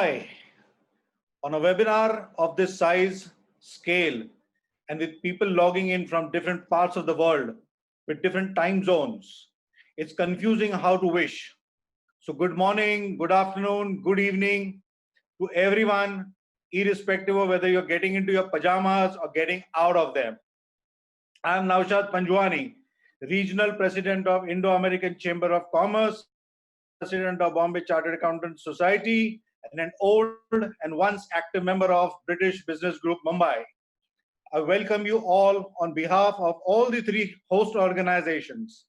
Hi, on a webinar of this size, scale, and with people logging in from different parts of the world with different time zones, it's confusing how to wish. So good morning, good afternoon, good evening to everyone, irrespective of whether you're getting into your pajamas or getting out of them. I'm Naushad Panjwani, Regional President of Indo-American Chamber of Commerce, President of Bombay Chartered Accountants Society, and an old and once active member of British Business Group Mumbai. I welcome you all on behalf of all the three host organizations.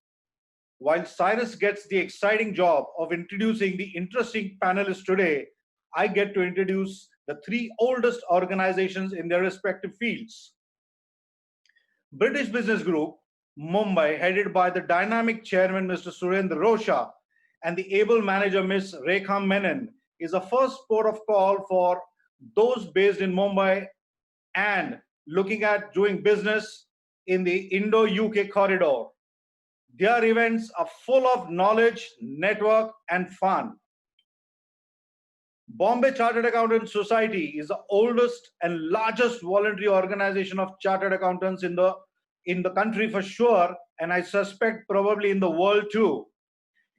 While Cyrus gets the exciting job of introducing the interesting panelists today, I get to introduce the three oldest organizations in their respective fields. British Business Group, Mumbai, headed by the dynamic chairman, Mr. Surendra Rosha, and the able manager, Ms. Rekha Menon, is a first port of call for those based in Mumbai and looking at doing business in the Indo-UK corridor. Their events are full of knowledge, network, and fun. Bombay Chartered Accountants Society is the oldest and largest voluntary organization of chartered accountants in the country for sure, and I suspect probably in the world too.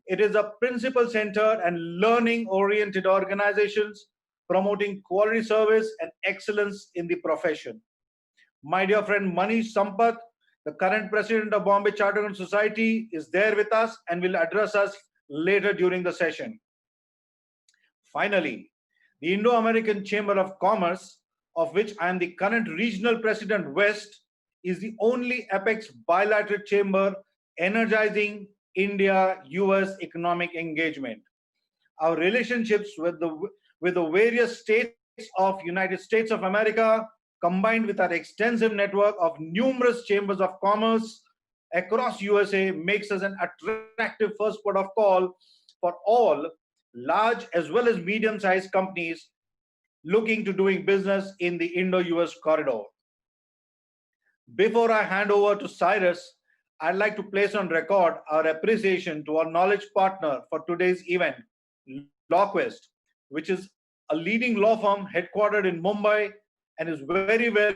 It is a principal center and learning-oriented organizations promoting quality service and excellence in the profession. My dear friend Manish Sampath, the current president of Bombay Chartered Society, is there with us and will address us later during the session. Finally, the Indo-American Chamber of Commerce, of which I am the current regional president West, is the only apex bilateral chamber energizing India-US economic engagement. Our relationships with the various states of United States of America, combined with our extensive network of numerous chambers of commerce across USA, makes us an attractive first port of call for all large as well as medium-sized companies looking to doing business in the Indo-US corridor. Before I hand over to Cyrus, I'd like to place on record our appreciation to our knowledge partner for today's event, LawQuest, which is a leading law firm headquartered in Mumbai and is very well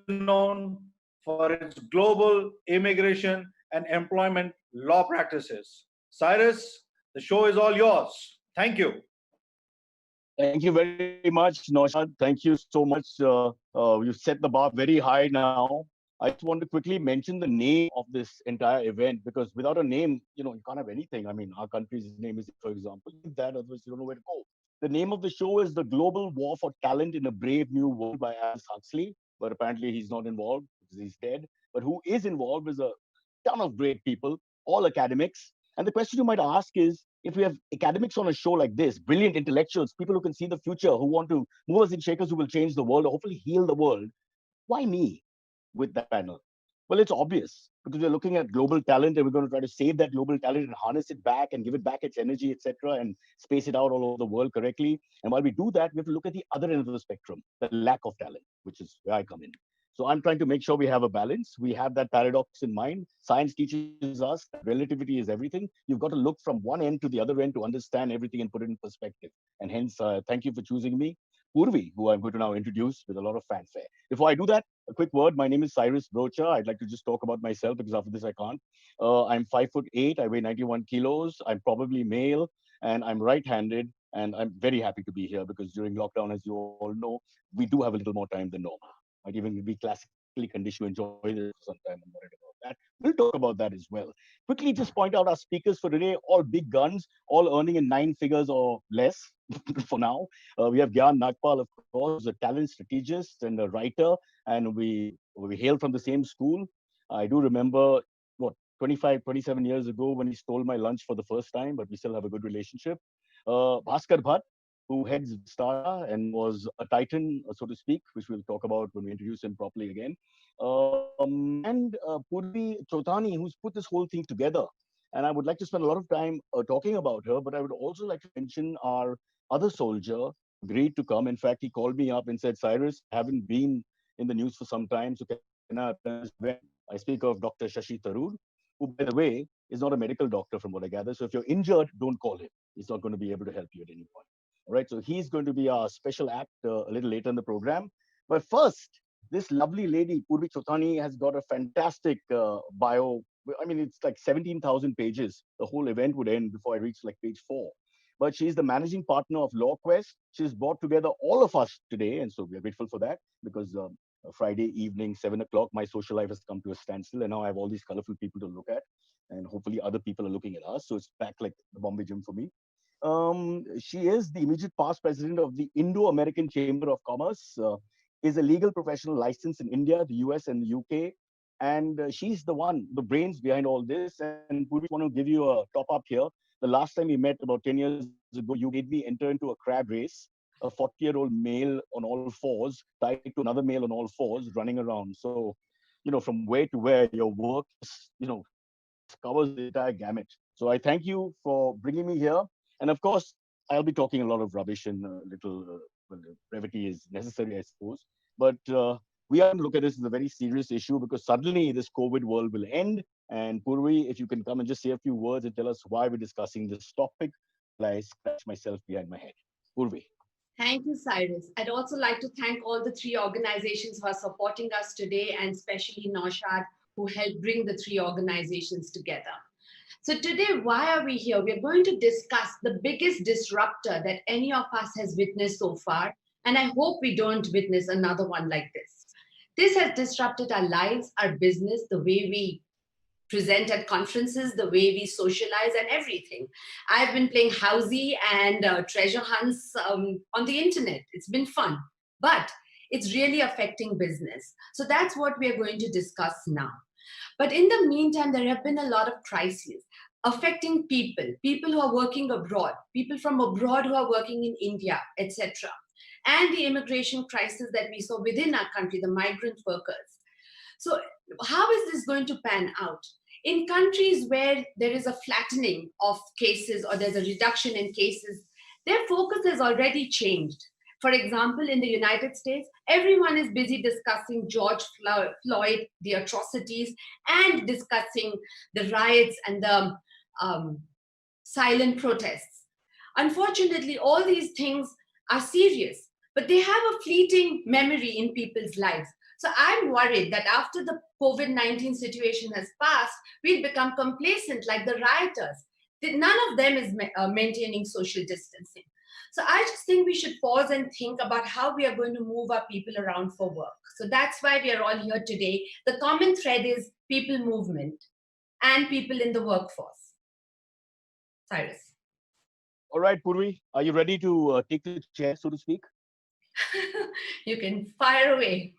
known for its global immigration and employment law practices. Cyrus, the show is all yours. Thank you. Thank you very much, Naushad. Thank you so much. You set the bar very high now. I just want to quickly mention the name of this entire event, because without a name, you can't have anything. I mean, our country's name is, for example, that, otherwise you don't know where to go. The name of the show is The Global War for Talent in a Brave New World by Aldous Huxley, but apparently he's not involved because he's dead. But who is involved is a ton of great people, all academics. And the question you might ask is, if we have academics on a show like this, brilliant intellectuals, people who can see the future, who want to movers and shakers who will change the world, or hopefully heal the world, why me with that panel? Well, it's obvious, because we're looking at global talent and we're going to try to save that global talent and harness it back and give it back its energy, etc., and space it out all over the world correctly. And while we do that, we have to look at the other end of the spectrum, the lack of talent, which is where I come in. So I'm trying to make sure we have a balance. We have that paradox in mind. Science teaches us that relativity is everything. You've got to look from one end to the other end to understand everything and put it in perspective. And hence, thank you for choosing me. Purvi, who I'm going to now introduce with a lot of fanfare. Before I do that, a quick word. My name is Cyrus Brocha. I'd like to just talk about myself because after this I can't. I'm 5'8". I weigh 91 kilos. I'm probably male and I'm right-handed. And I'm very happy to be here because during lockdown, as you all know, we do have a little more time than normal. Might even be classically conditioned to enjoy this sometime. I'm worried about that. We'll talk about that as well. Quickly, just point out our speakers for today, all big guns, all earning in 9 figures or less for now. We have Gyan Nagpal, of course, a talent strategist and a writer, and we hail from the same school. I do remember, 27 years ago when he stole my lunch for the first time, but we still have a good relationship. Bhaskar Bhatt, who heads Vistara and was a titan, so to speak, which we'll talk about when we introduce him properly again. And Purvi Chotani, who's put this whole thing together. And I would like to spend a lot of time talking about her, but I would also like to mention our other soldier, agreed to come. In fact, he called me up and said, Cyrus, I haven't been in the news for some time, so can I attend this event? I speak of Dr. Shashi Tharoor, who, by the way, is not a medical doctor from what I gather. So if you're injured, don't call him. He's not going to be able to help you at any point. All right, so he's going to be our special act a little later in the program. But first, this lovely lady, Purvi Chothani, has got a fantastic bio. I mean, it's like 17,000 pages. The whole event would end before I reach like page 4. But she's the managing partner of LawQuest. She's brought together all of us today, and so we are grateful for that because Friday evening, 7 o'clock, my social life has come to a standstill, and now I have all these colorful people to look at, and hopefully other people are looking at us. So it's back like the Bombay gym for me. She is the immediate past president of the Indo-American Chamber of Commerce, is a legal professional licensed in India, the US, and the UK. And she's the one, the brains behind all this. And Puri, want to give you a top up here. The last time we met about 10 years ago, you made me enter into a crab race, a 40-year-old male on all fours, tied to another male on all fours, running around. So, from where to where, your work, covers the entire gamut. So I thank you for bringing me here. And of course, I'll be talking a lot of rubbish and a little well, brevity is necessary, I suppose. But we have to look at this as a very serious issue because suddenly this COVID world will end. And Purvi, if you can come and just say a few words and tell us why we're discussing this topic, while I scratch myself behind my head. Purvi. Thank you, Cyrus. I'd also like to thank all the three organizations who are supporting us today, and especially Naushad, who helped bring the three organizations together. So today, why are we here? We're going to discuss the biggest disruptor that any of us has witnessed so far, and I hope we don't witness another one like this. This has disrupted our lives, our business, the way we present at conferences, the way we socialize, and everything. I've been playing housey and treasure hunts on the internet. It's been fun, but it's really affecting business. So that's what we are going to discuss now. But in the meantime, there have been a lot of crises affecting people who are working abroad, people from abroad who are working in India, etc. And the immigration crisis that we saw within our country, the migrant workers. So how is this going to pan out? In countries where there is a flattening of cases or there's a reduction in cases, their focus has already changed. For example, in the United States, everyone is busy discussing George Floyd, the atrocities, and discussing the riots and the silent protests. Unfortunately, all these things are serious, but they have a fleeting memory in people's lives. So I'm worried that after the COVID-19 situation has passed, we'll become complacent like the rioters. None of them is maintaining social distancing. So I just think we should pause and think about how we are going to move our people around for work. So that's why we are all here today. The common thread is people movement and people in the workforce. Cyrus. All right, Purvi, are you ready to take the chair, so to speak? You can fire away.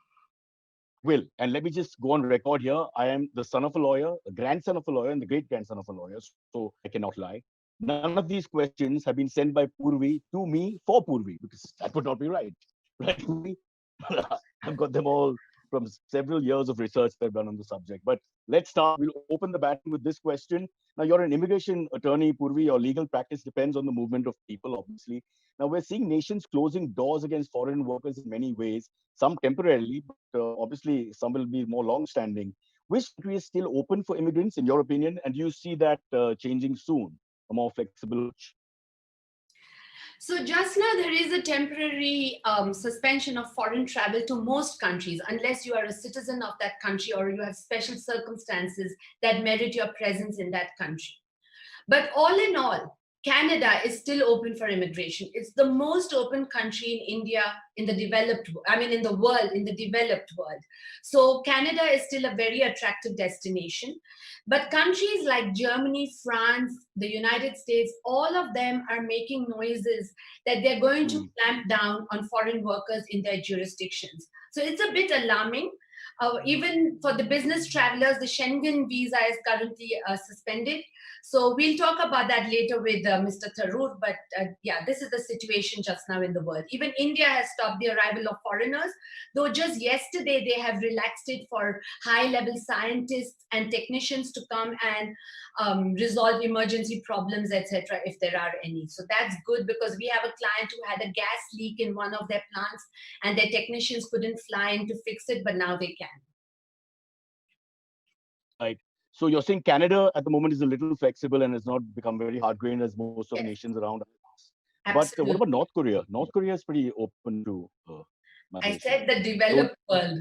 Will. And let me just go on record here. I am the son of a lawyer, a grandson of a lawyer, and the great grandson of a lawyer. So I cannot lie. None of these questions have been sent by Purvi to me for Purvi, because that would not be right. Right, Purvi? I've got them all from several years of research that I've done on the subject. But let's start. We'll open the battle with this question. Now, you're an immigration attorney, Purvi. Your legal practice depends on the movement of people, obviously. Now, we're seeing nations closing doors against foreign workers in many ways, some temporarily, but obviously some will be more long-standing. Which country is still open for immigrants, in your opinion? And do you see that changing soon, a more flexible approach? So just now there is a temporary suspension of foreign travel to most countries, unless you are a citizen of that country or you have special circumstances that merit your presence in that country. But all in all, Canada is still open for immigration. It's the most open country in India, in the in the world, in the developed world. So Canada is still a very attractive destination. But countries like Germany, France, the United States, all of them are making noises that they're going to clamp down on foreign workers in their jurisdictions. So it's a bit alarming. Even for the business travelers, the Schengen visa is currently suspended. So we'll talk about that later with Mr. Tharoor. But yeah, this is the situation just now in the world. Even India has stopped the arrival of foreigners, though just yesterday they have relaxed it for high-level scientists and technicians to come and resolve emergency problems, etc., if there are any. So that's good because we have a client who had a gas leak in one of their plants and their technicians couldn't fly in to fix it, but now they can. Right. So you're saying Canada at the moment is a little flexible and has not become very hard-grained as most of the Yes. nations around us. But what Absolutely. about North Korea? North Korea is pretty open to I migration. said the developed world.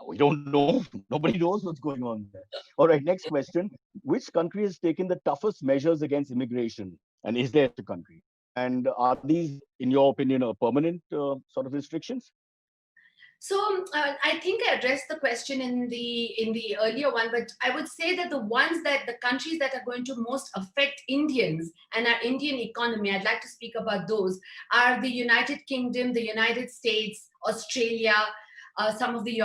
We don't know. Nobody knows what's going on there. All right, next question. Which country has taken the toughest measures against immigration? And is there such a country? And are these, in your opinion, permanent sort of restrictions? So I think I addressed the question in the earlier one, but I would say that the countries that are going to most affect Indians and our Indian economy, I'd like to speak about those, are the United Kingdom, the United States, Australia, some of the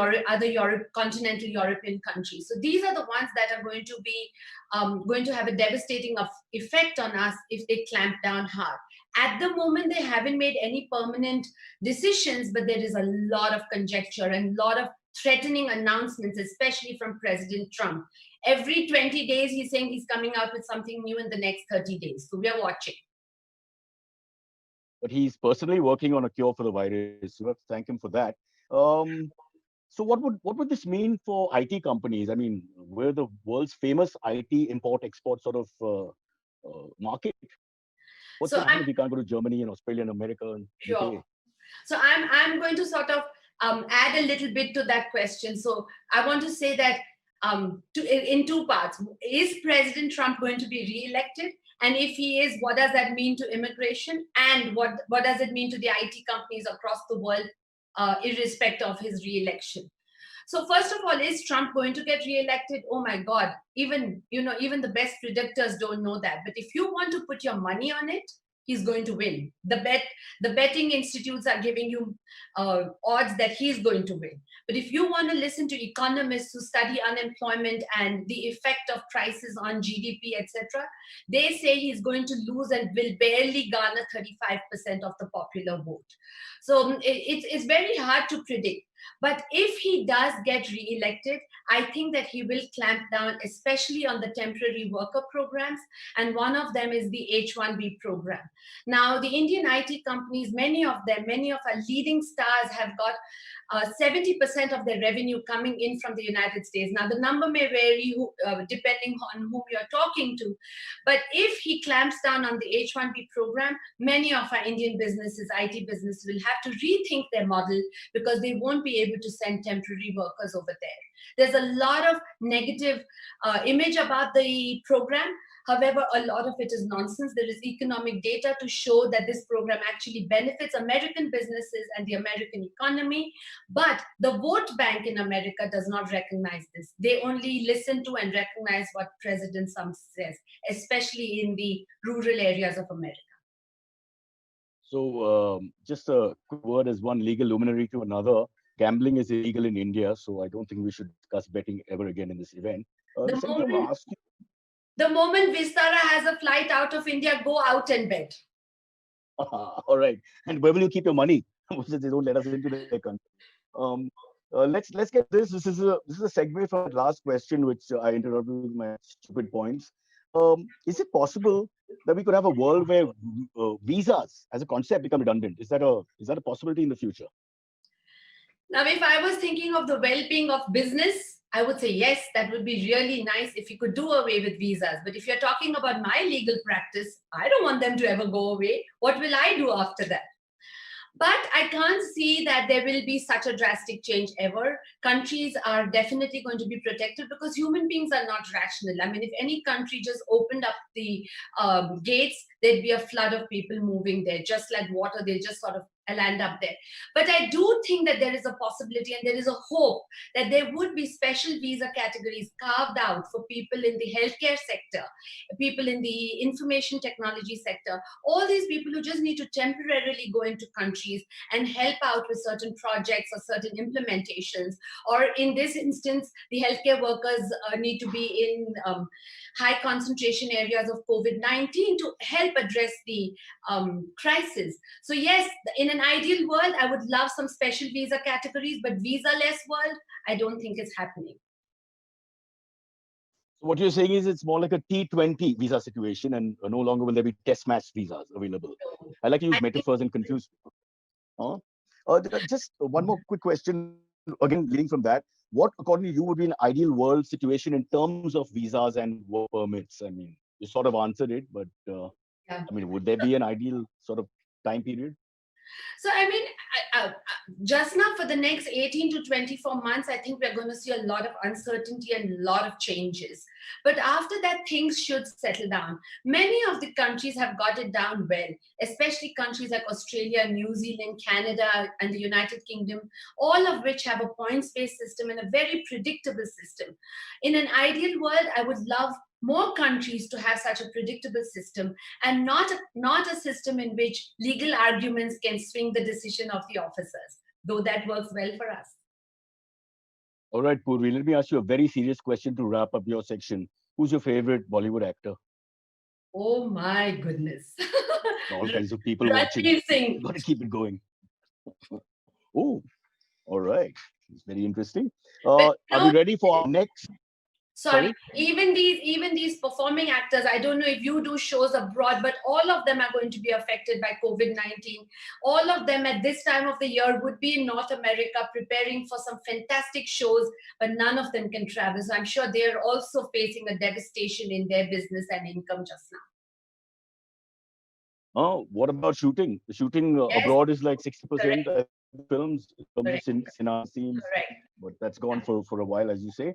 continental European countries. So these are the ones that are going to have a devastating effect on us if they clamp down hard. At the moment, they haven't made any permanent decisions, but there is a lot of conjecture and a lot of threatening announcements, especially from President Trump. Every 20 days, he's saying he's coming out with something new in the next 30 days. So we are watching. But he's personally working on a cure for the virus. So we have to thank him for that. So what would this mean for IT companies? I mean, we're the world's famous IT import-export sort of market. What's going to happen if we can't go to Germany and Australia and America and Sure. UK? So I'm going to sort of add a little bit to that question. So I want to say that in two parts. Is President Trump going to be re-elected? And if he is, what does that mean to immigration? And what does it mean to the IT companies across the world, irrespective of his re-election? So first of all, is Trump going to get re-elected? Oh my God, even the best predictors don't know that. But if you want to put your money on it, he's going to win. The betting institutes are giving you odds that he's going to win. But if you want to listen to economists who study unemployment and the effect of crisis on GDP, etc., they say he's going to lose and will barely garner 35% of the popular vote. So it's very hard to predict. But if he does get re-elected, I think that he will clamp down, especially on the temporary worker programs. And one of them is the H-1B program. Now, the Indian IT companies, many of our leading stars have got 70% of their revenue coming in from the United States. Now, the number may vary depending on whom you're talking to. But if he clamps down on the H-1B program, many of our Indian businesses, IT businesses, will have to rethink their model because they won't be able to send temporary workers over there. There's a lot of negative image about the program. However, a lot of it is nonsense. There is economic data to show that this program actually benefits American businesses and the American economy. But the vote bank in America does not recognize this. They only listen to and recognize what President Trump says, especially in the rural areas of America. So just a quick word as one legal luminary to another. Gambling is illegal in India, so I don't think we should discuss betting ever again in this event. The moment Vistara has a flight out of India, go out and bet. All right. And where will you keep your money? They don't let us into their country. Let's get this. This is a segue from the last question, which I interrupted with my stupid points. Is it possible that we could have a world where visas as a concept become redundant? Is that a possibility in the future? Now, if I was thinking of the well-being of business, I would say yes, that would be really nice if you could do away with visas. But if you're talking about my legal practice, I don't want them to ever go away. What will I do after that? But I can't see that there will be such a drastic change ever. Countries are definitely going to be protected because human beings are not rational. I mean, if any country just opened up the gates, there'd be a flood of people moving there, just like water. They'll just sort of land up there. But I do think that there is a possibility and there is a hope that there would be special visa categories carved out for people in the healthcare sector, people in the information technology sector, all these people who just need to temporarily go into countries and help out with certain projects or certain implementations. Or in this instance, the healthcare workers need to be in high concentration areas of COVID-19 to help address the crisis. So yes, in an ideal world, I would love some special visa categories, but visa-less world, I don't think it's happening. So what you're saying is it's more like a T20 visa situation, and no longer will there be test match visas available. I like to use metaphors and confuse people. Just one more quick question, again, leading from that. What, according to you, would be an ideal world situation in terms of visas and work permits? I mean, you sort of answered it, but... Yeah. I mean, would there be an ideal sort of time period? So, I mean, just now for the next 18 to 24 months, I think we're going to see a lot of uncertainty and a lot of changes. But after that, things should settle down. Many of the countries have got it down well, especially countries like Australia, New Zealand, Canada, and the United Kingdom, all of which have a points-based system and a very predictable system. In an ideal world, I would love more countries to have such a predictable system and not a system in which legal arguments can swing the decision of the officers, though that works well for us. All right, Purvi, let me ask you a very serious question to wrap up your section. Who's your favorite Bollywood actor? Oh my goodness. All kinds of people watching. Ranveer Singh. Got to keep it going. Oh, all right. It's very interesting. But Are we ready for our next? Sorry, even these performing actors, I don't know if you do shows abroad, but all of them are going to be affected by COVID-19. All of them at this time of the year would be in North America preparing for some fantastic shows, but none of them can travel. So I'm sure they're also facing a devastation in their business and income just now. Oh, what about shooting? The shooting Yes. abroad is like 60% Correct. films, Correct. cinema scenes, Correct. but that's gone for a while, as you say.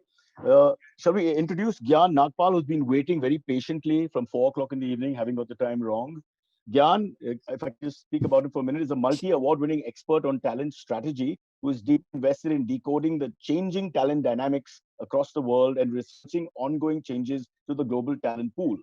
Shall we introduce Gyan Nagpal, who's been waiting very patiently from 4 o'clock in the evening, having got the time wrong. Gyan, if I can just speak about it for a minute, is a multi-award-winning expert on talent strategy who is deep invested in decoding the changing talent dynamics across the world and researching ongoing changes to the global talent pool.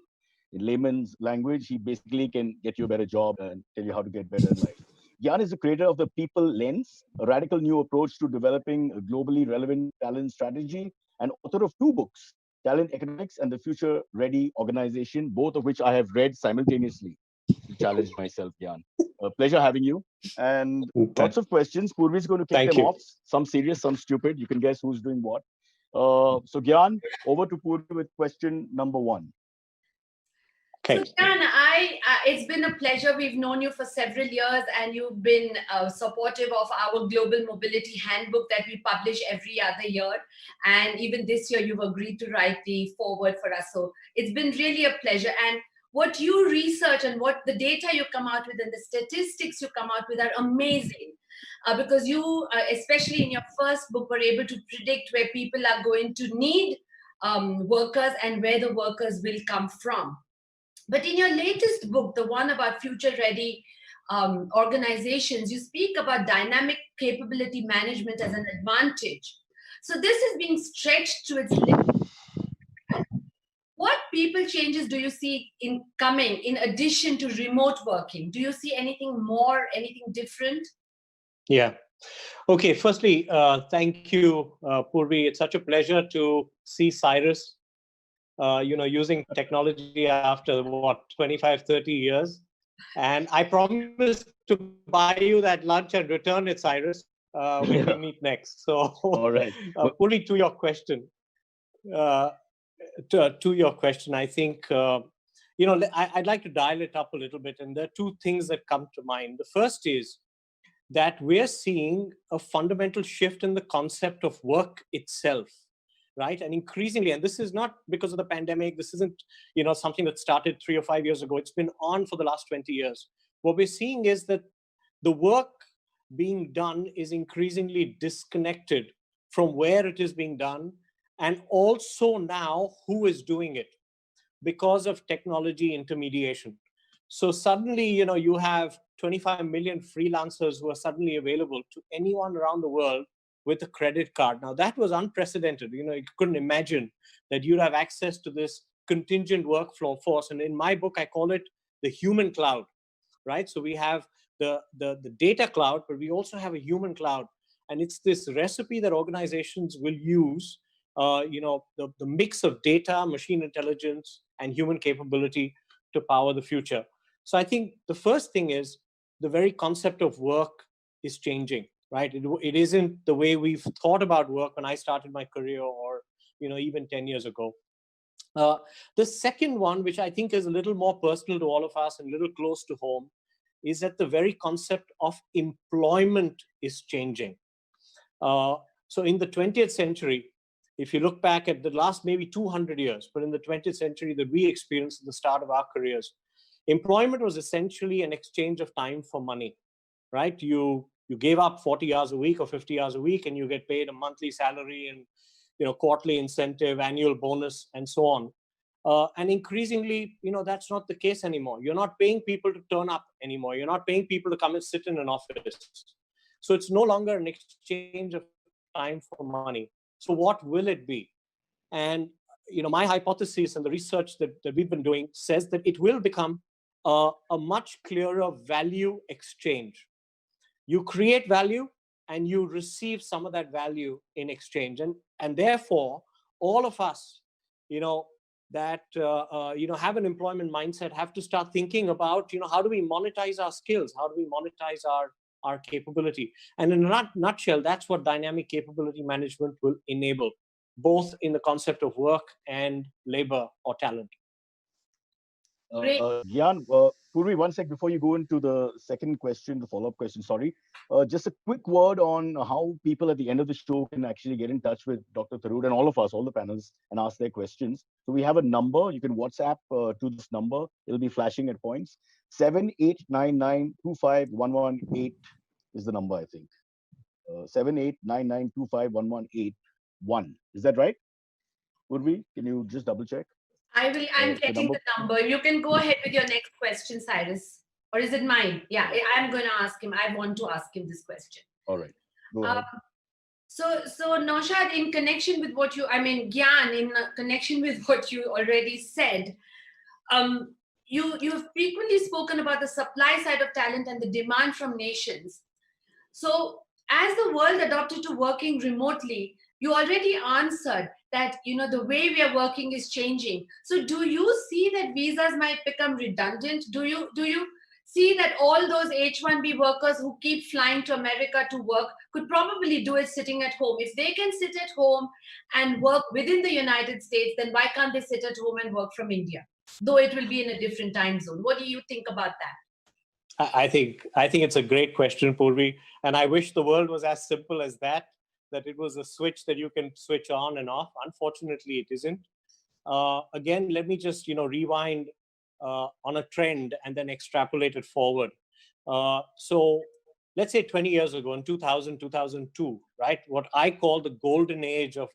In layman's language, he basically can get you a better job and tell you how to get better in life. Gyan is the creator of the People Lens, a radical new approach to developing a globally relevant talent strategy, and author of 2 books, Talent Economics and the Future Ready Organization, both of which I have read simultaneously to challenge myself, Gyan. A pleasure having you. And lots of questions. Purvi is going to kick them off. Some serious, some stupid. You can guess who's doing what. So Gyan, over to Purvi with question number 1. So, Gyan, it's been a pleasure. We've known you for several years, and you've been supportive of our Global Mobility Handbook that we publish every other year. And even this year, you've agreed to write the foreword for us. So it's been really a pleasure. And what you research and what the data you come out with and the statistics you come out with are amazing. Because you, especially in your first book, were able to predict where people are going to need workers and where the workers will come from. But in your latest book, the one about future-ready organizations, you speak about dynamic capability management as an advantage. So this is being stretched to its limit. What people changes do you see in coming in addition to remote working? Do you see anything more, anything different? Yeah. Okay. Firstly, thank you, Purvi. It's such a pleasure to see Cyrus using technology after 25, 30 years. And I promise to buy you that lunch and return it, Cyrus, when we meet next. So, all right. Purvi, to your question, I think, I'd like to dial it up a little bit. And there are 2 things that come to mind. The first is that we're seeing a fundamental shift in the concept of work itself. Right. And increasingly, and this is not because of the pandemic, this isn't, something that started 3 or 5 years ago. It's been on for the last 20 years. What we're seeing is that the work being done is increasingly disconnected from where it is being done, and also now who is doing it because of technology intermediation. So suddenly, you have 25 million freelancers who are suddenly available to anyone around the world with a credit card. Now, that was unprecedented. You couldn't imagine that you'd have access to this contingent workflow force. And in my book, I call it the human cloud, right? So we have the data cloud, but we also have a human cloud. And it's this recipe that organizations will use, the mix of data, machine intelligence, and human capability to power the future. So I think the first thing is the very concept of work is changing. Right? It isn't the way we've thought about work when I started my career or, even 10 years ago. The second one, which I think is a little more personal to all of us and a little close to home, is that the very concept of employment is changing. So in the 20th century, if you look back at the last maybe 200 years, but in the 20th century that we experienced at the start of our careers, Employment was essentially an exchange of time for money, right? You gave up 40 hours a week or 50 hours a week, and you get paid a monthly salary and quarterly incentive, annual bonus, and so on. And increasingly, that's not the case anymore. You're not paying people to turn up anymore. You're not paying people to come and sit in an office. So it's no longer an exchange of time for money. So what will it be? And my hypothesis and the research that we've been doing says that it will become a much clearer value exchange. You create value and you receive some of that value in exchange. And therefore, all of us, that have an employment mindset have to start thinking about, how do we monetize our skills? How do we monetize our capability? And in a nutshell, that's what dynamic capability management will enable, both in the concept of work and labor or talent. Gyan, Purvi, one sec before you go into the second question, the follow-up question, sorry. Just a quick word on how people at the end of the show can actually get in touch with Dr. Tharoor and all of us, all the panels, and ask their questions. So we have a number. You can WhatsApp to this number. It'll be flashing at points. 7899251181 is the number, I think. 7899251181. Is that right? Purvi, can you just double check? I'm getting the number. You can go ahead with your next question, Cyrus. Or is it mine? Yeah, I'm going to ask him. I want to ask him this question. All right. Go ahead. So Naushad, in connection with what Gyan, in connection with what you already said, you've frequently spoken about the supply side of talent and the demand from nations. So as the world adopted to working remotely, you already answered that, the way we are working is changing. So do you see that visas might become redundant? Do you see that all those H-1B workers who keep flying to America to work could probably do it sitting at home? If they can sit at home and work within the United States, then why can't they sit at home and work from India? Though it will be in a different time zone. What do you think about that? I think it's a great question, Purvi. And I wish the world was as simple as that it was a switch that you can switch on and off. Unfortunately, it isn't. Again, let me just, rewind on a trend and then extrapolate it forward. So let's say 20 years ago, in 2000, 2002, right? What I call the golden age of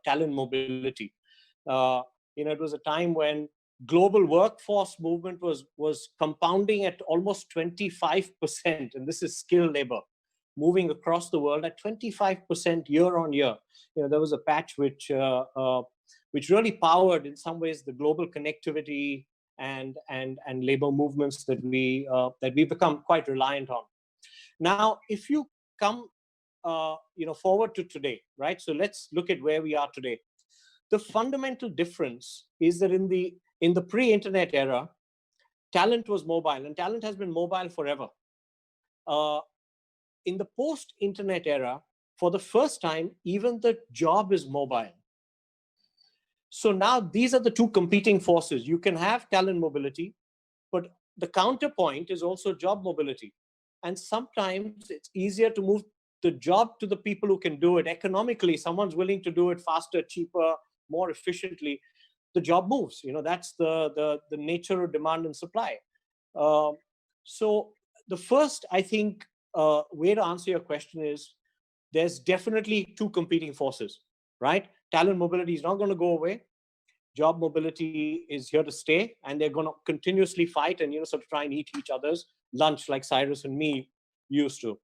talent mobility. It was a time when global workforce movement was compounding at almost 25%, and this is skilled labor, moving across the world at 25% year on year. There was a patch which really powered, in some ways, the global connectivity and labor movements that we've become quite reliant on. Now, if you come forward to today, right? So let's look at where we are today. The fundamental difference is that in the pre-internet era, talent was mobile, and talent has been mobile forever. In the post-internet era, for the first time, even the job is mobile. So now these are the two competing forces. You can have talent mobility, but the counterpoint is also job mobility. And sometimes it's easier to move the job to the people who can do it economically. Someone's willing to do it faster, cheaper, more efficiently. The job moves. That's the nature of demand and supply. So the first, I think, way to answer your question is there's definitely two competing forces, right? Talent mobility is not going to go away. Job mobility is here to stay, and they're going to continuously fight and sort of try and eat each other's lunch like Cyrus and me used to.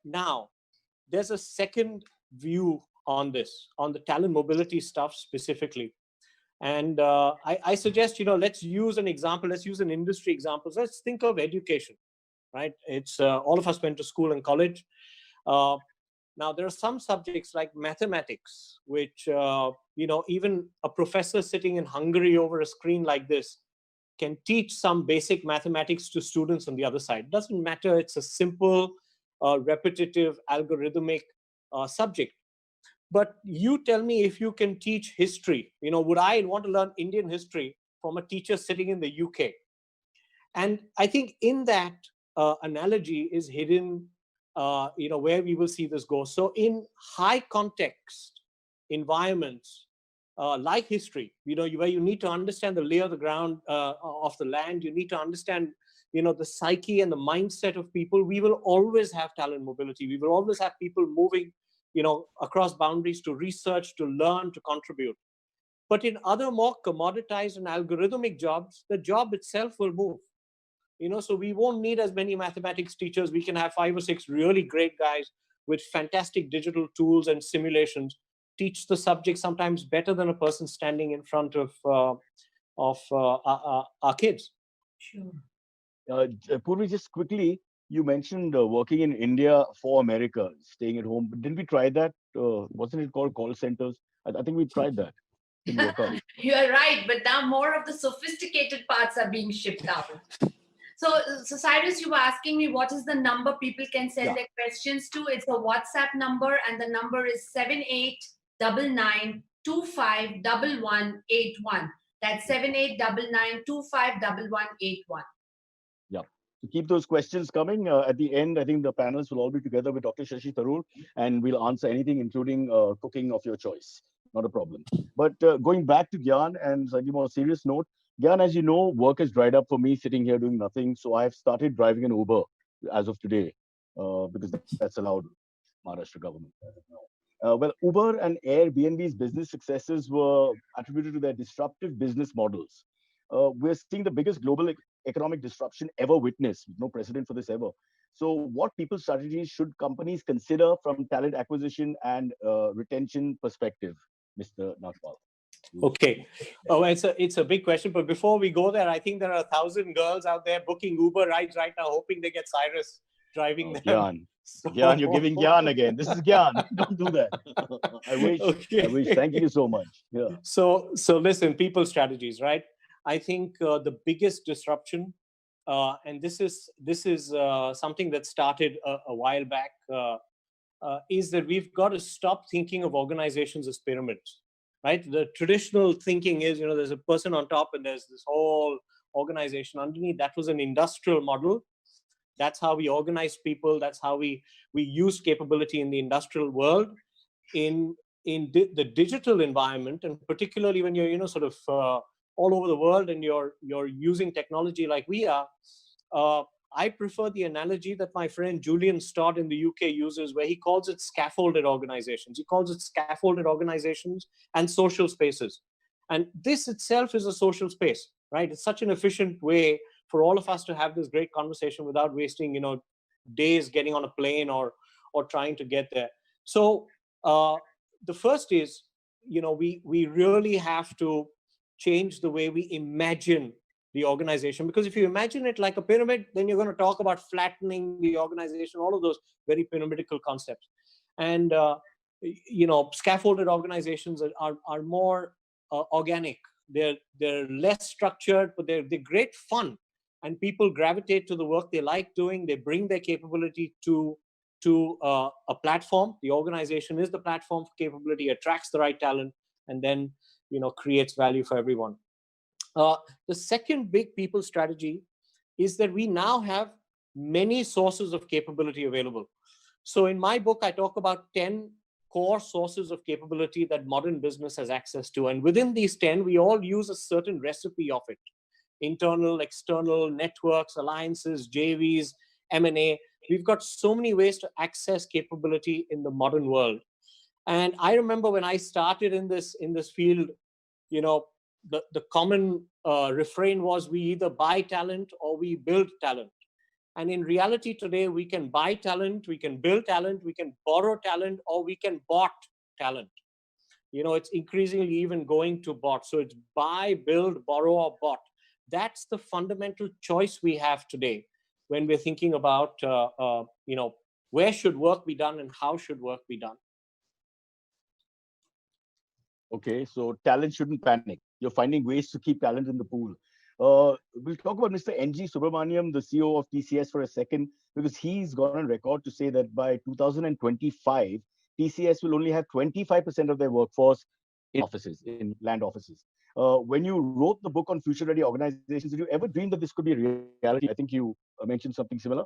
Now, there's a second view on this, on the talent mobility stuff specifically. And I suggest, let's use an example. Let's use an industry example. So let's think of education, right? It's all of us went to school and college. Now, there are some subjects like mathematics, which, even a professor sitting in Hungary over a screen like this can teach some basic mathematics to students on the other side. It doesn't matter. It's a simple, repetitive, algorithmic subject. But you tell me if you can teach history. Would I want to learn Indian history from a teacher sitting in the UK? And I think in that analogy is hidden, where we will see this go. So in high context environments, like history, where you need to understand the lay of the ground of the land. You need to understand, the psyche and the mindset of people. We will always have talent mobility. We will always have people moving, across boundaries to research, to learn, to contribute. But in other more commoditized and algorithmic jobs, the job itself will move. So we won't need as many mathematics teachers. We can have 5 or 6 really great guys with fantastic digital tools and simulations teach the subject sometimes better than a person standing in front of our kids. Sure. Purvi, just quickly, you mentioned working in India for America, staying at home. But didn't we try that? Wasn't it called call centers? I think we tried that. Didn't work out. You are right, but now more of the sophisticated parts are being shipped out. So Cyrus, you were asking me what is the number people can send their questions to. It's a WhatsApp number, and the number is 7899251181. That's 7899251181. Yeah. So keep those questions coming. At the end, I think the panelists will all be together with Dr. Shashi Tharoor, and we'll answer anything, including cooking of your choice. Not a problem. But going back to Gyan and slightly more serious note, Gyan, as you know, work has dried up for me sitting here doing nothing. So I've started driving an Uber as of today, because that's allowed Maharashtra government. Well, Uber and Airbnb's business successes were attributed to their disruptive business models. We're seeing the biggest global economic disruption ever witnessed, with no precedent for this ever. So what people strategies should companies consider from talent acquisition and retention perspective, Mr. Nagpal? Okay. Oh, it's a big question. But before we go there, I think there are 1,000 girls out there booking Uber rides right now, hoping they get Cyrus driving them. Gyan. Gyan, you're giving Gyan again. This is Gyan. Don't do that. I wish. Okay. I wish. Thank you so much. Yeah. So listen, people strategies, right? I think the biggest disruption, and this is something that started a while back, is that we've got to stop thinking of organizations as pyramids, right? The traditional thinking is, there's a person on top and there's this whole organization underneath. That was an industrial model. That's how we organize people. That's how we use capability in the industrial world. In the digital environment, and particularly when you're sort of all over the world and you're using technology like we are, I prefer the analogy that my friend Julian Stott in the UK uses, where he calls it scaffolded organizations. He calls it scaffolded organizations and social spaces. And this itself is a social space, right? It's such an efficient way for all of us to have this great conversation without wasting, days getting on a plane or trying to get there. So the first is, we really have to change the way we imagine the organization, because if you imagine it like a pyramid, then you're going to talk about flattening the organization, all of those very pyramidical concepts. And scaffolded organizations are more organic. They're less structured, but they're great fun, and people gravitate to the work they like doing. They bring their capability to a platform. The organization is the platform for capability, attracts the right talent, and then creates value for everyone. The second big people strategy is that we now have many sources of capability available. So in my book, I talk about 10 core sources of capability that modern business has access to. And within these 10, we all use a certain recipe of it: internal, external, networks, alliances, JVs, M&A. We've got so many ways to access capability in the modern world. And I remember when I started in this field, the common refrain was, we either buy talent or we build talent. And in reality today, we can buy talent, we can build talent, we can borrow talent, or we can bot talent. It's increasingly even going to bot. So it's buy, build, borrow, or bot. That's the fundamental choice we have today when we're thinking about, where should work be done and how should work be done. Okay, so talent shouldn't panic. You're finding ways to keep talent in the pool. We'll talk about Mr. N.G. Subramaniam, the CEO of TCS, for a second, because he's gone on record to say that by 2025, TCS will only have 25% of their workforce in offices, in land offices. When you wrote the book on future-ready organizations, did you ever dream that this could be a reality? I think you mentioned something similar.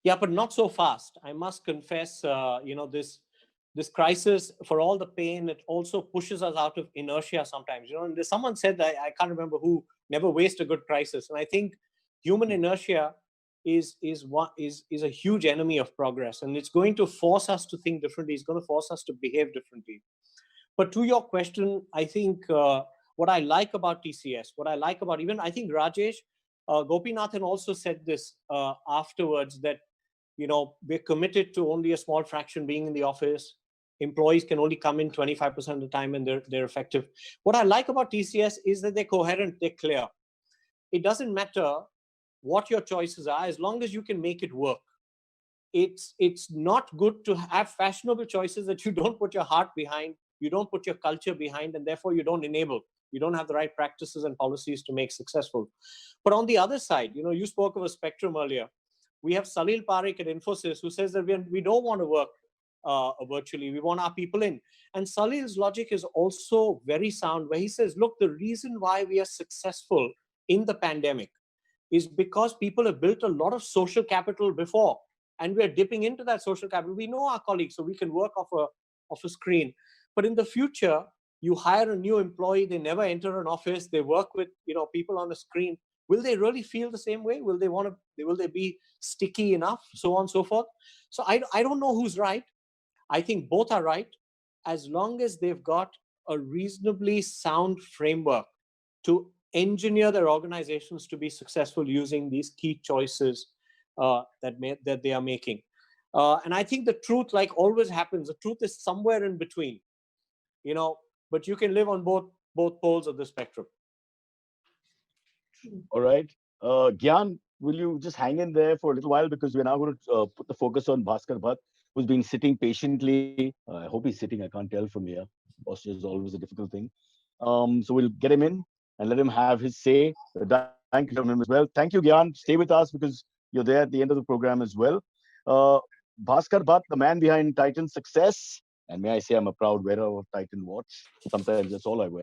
Yeah, but not so fast. I must confess, this crisis, for all the pain, it also pushes us out of inertia sometimes. And there's someone said that, I can't remember who, never waste a good crisis. And I think human inertia is a huge enemy of progress, and it's going to force us to think differently. It's going to force us to behave differently. But to your question, I think what I like about TCS, what I like about even, I think Rajesh, Gopinathan also said this afterwards, that we're committed to only a small fraction being in the office. Employees can only come in 25% of the time, and they're effective. What I like about TCS is that they're coherent, they're clear. It doesn't matter what your choices are, as long as you can make it work. It's not good to have fashionable choices that you don't put your heart behind, you don't put your culture behind, and therefore you don't enable. You don't have the right practices and policies to make successful. But on the other side, you spoke of a spectrum earlier. We have Salil Parekh at Infosys, who says that we don't want to work virtually. We want our people in. And Salil's logic is also very sound, where he says, look, the reason why we are successful in the pandemic is because people have built a lot of social capital before, and we're dipping into that social capital. We know our colleagues, so we can work off a screen. But in the future, you hire a new employee, they never enter an office, they work with people on a screen. Will they really feel the same way? Will they be sticky enough? So on and so forth. So I don't know who's right. I think both are right, as long as they've got a reasonably sound framework to engineer their organizations to be successful using these key choices that they are making. And I think the truth, like always happens, the truth is somewhere in between, but you can live on both poles of the spectrum. All right. Gyan, will you just hang in there for a little while, because we're now going to put the focus on Bhaskar Bhatt, who's been sitting patiently. I hope he's sitting. I can't tell from here. Posture is always a difficult thing. So we'll get him in and let him have his say. Thank you from him as well. Thank you, Gyan. Stay with us because you're there at the end of the program as well. Bhaskar Bhatt, the man behind Titan's success, and may I say I'm a proud wearer of Titan watch. Sometimes that's all I wear.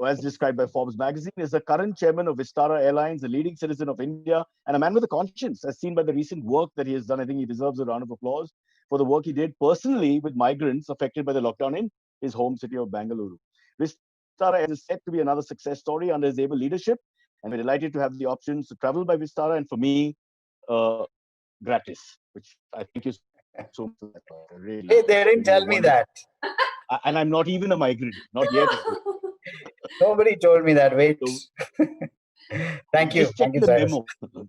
As described by Forbes magazine, is the current chairman of Vistara Airlines, a leading citizen of India, and a man with a conscience, as seen by the recent work that he has done. I think he deserves a round of applause for the work he did personally with migrants affected by the lockdown in his home city of Bangalore. Vistara is set to be another success story under his able leadership, and we're delighted to have the options to travel by Vistara, and for me, gratis, which I thank you so much for that. Really, hey, they didn't tell me that. And I'm not even a migrant, not yet. Nobody told me that. Wait. So, Thank you. Thank you, sir. The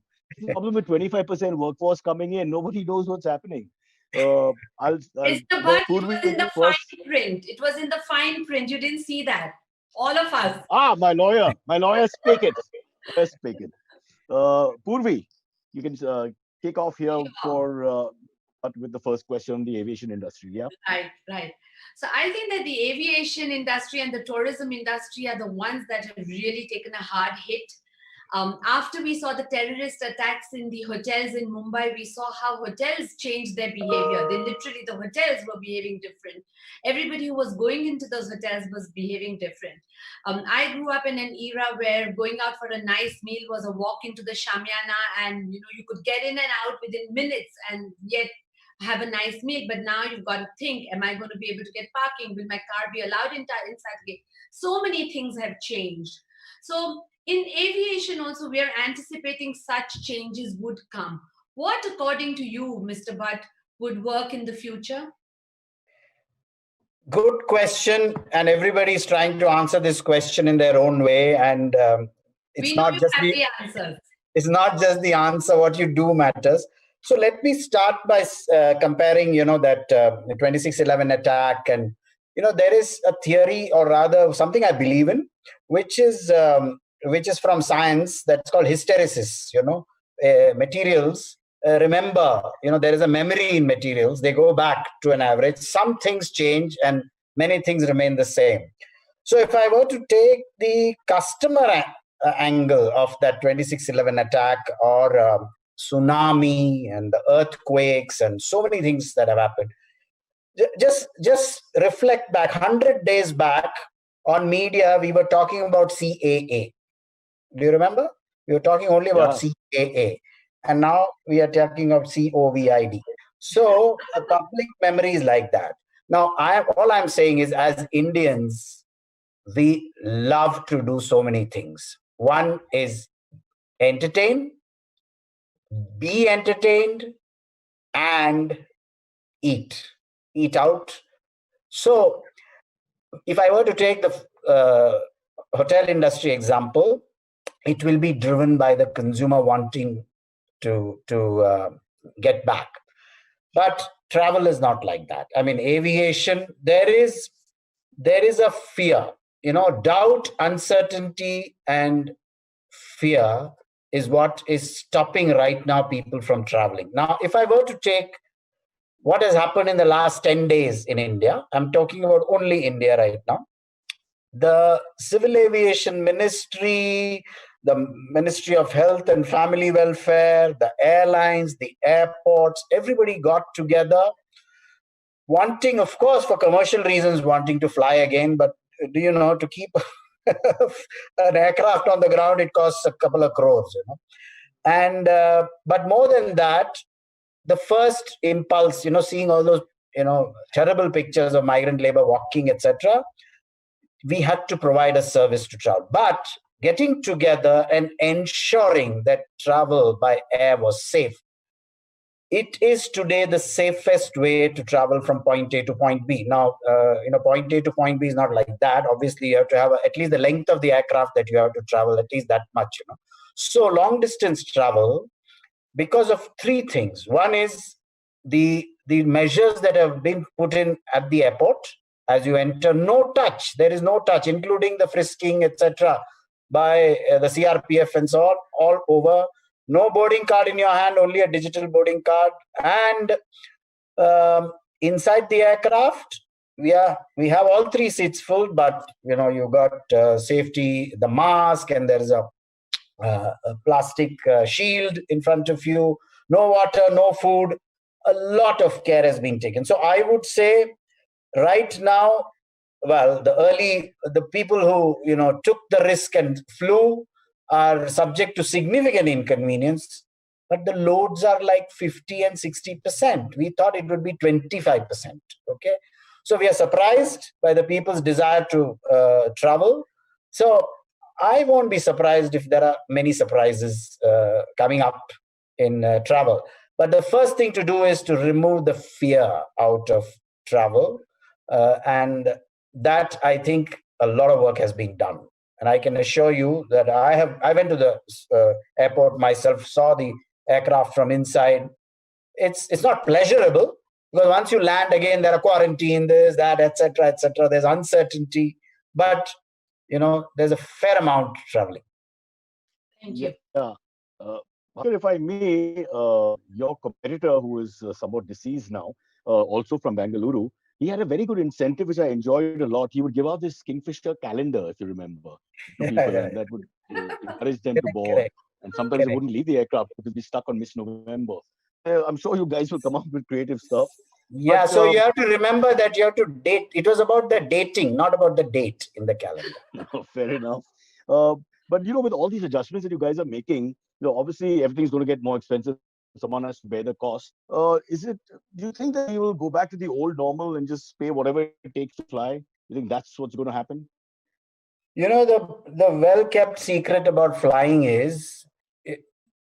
problem with 25% workforce coming in, nobody knows what's happening. Mr. Bhatt, it was in the fine print. It was in the fine print. You didn't see that. All of us. My lawyer speak it. Purvi, you can kick off here with the first question on the aviation industry. Yeah. Right. So I think that the aviation industry and the tourism industry are the ones that have really taken a hard hit. After we saw the terrorist attacks in the hotels in Mumbai, we saw how hotels changed their behavior. The hotels were behaving different. Everybody who was going into those hotels was behaving different. I grew up in an era where going out for a nice meal was a walk into the Shamiana, and you could get in and out within minutes and yet have a nice meal. But now you've got to think, am I going to be able to get parking? Will my car be allowed inside the gate? So many things have changed. So in aviation also, we are anticipating such changes would come. What, according to you, Mr. Bhatt, would work in the future? Good question. And everybody's trying to answer this question in their own way. And it's not just the answers. It's not just the answer. What you do matters. So let me start by comparing, that 26/11 attack. And, there is a theory, or rather something I believe in, which is from science, that's called hysteresis. Materials remember, there is a memory in materials. They go back to an average. Some things change and many things remain the same. So if I were to take the customer angle of that 26/11 attack, or tsunami and the earthquakes and so many things that have happened, just reflect back 100 days back on media. We were talking about CAA. Do you remember? We were talking only about CAA, and now we are talking of COVID. So a public memory is like that. Now, all I'm saying is, as Indians, we love to do so many things. One is entertain, be entertained, and eat out. So if I were to take the hotel industry example, it will be driven by the consumer wanting to get back. But travel is not like that. I mean, aviation, there is a fear, doubt, uncertainty, and fear is what is stopping right now people from traveling. Now, if I were to take what has happened in the last 10 days in India, I'm talking about only India right now. The Civil Aviation Ministry, the Ministry of Health and Family Welfare, the airlines, the airports, everybody got together, wanting, of course, for commercial reasons, wanting to fly again. But do you know, to keep an aircraft on the ground, it costs a couple of crores, And but more than that, the first impulse, seeing all those, terrible pictures of migrant labor walking, etc., we had to provide a service to travel. But getting together and ensuring that travel by air was safe, it is today the safest way to travel from point A to point B. Now, point A to point B is not like that. Obviously, you have to have at least the length of the aircraft that you have to travel, at least that much. So long distance travel, because of three things. One is the measures that have been put in at the airport. As you enter, no touch. There is no touch, including the frisking, etc., by the CRPF and so on, all over. No boarding card in your hand, only a digital boarding card. And inside the aircraft, we have all three seats full, but you got safety, the mask, and there is a plastic shield in front of you. No water, no food. A lot of care has been taken. So I would say, right now, well, the people who took the risk and flew are subject to significant inconvenience, but the loads are like 50 and 60%. We thought it would be 25%. Okay, so we are surprised by the people's desire to travel. So I won't be surprised if there are many surprises coming up in travel. But the first thing to do is to remove the fear out of travel. And that, I think, a lot of work has been done. And I can assure you that I went to the airport myself, saw the aircraft from inside. It's not pleasurable, because once you land again, there are quarantine, this, that, etc., etc. There's uncertainty, but there's a fair amount traveling. Thank you. Yeah. If I may, your competitor, who is somewhat deceased now, also from Bengaluru, he had a very good incentive, which I enjoyed a lot. He would give out this Kingfisher calendar, if you remember, to people, and that would encourage them to board. And sometimes they wouldn't leave the aircraft because they'd be stuck on Miss November. I'm sure you guys will come up with creative stuff. Yeah, but, so you have to remember that you have to date. It was about the dating, not about the date in the calendar. No, fair enough. But with all these adjustments that you guys are making, obviously everything's going to get more expensive. Someone has to bear the cost. Do you think that you will go back to the old normal and just pay whatever it takes to fly? You think that's what's going to happen? The well-kept secret about flying is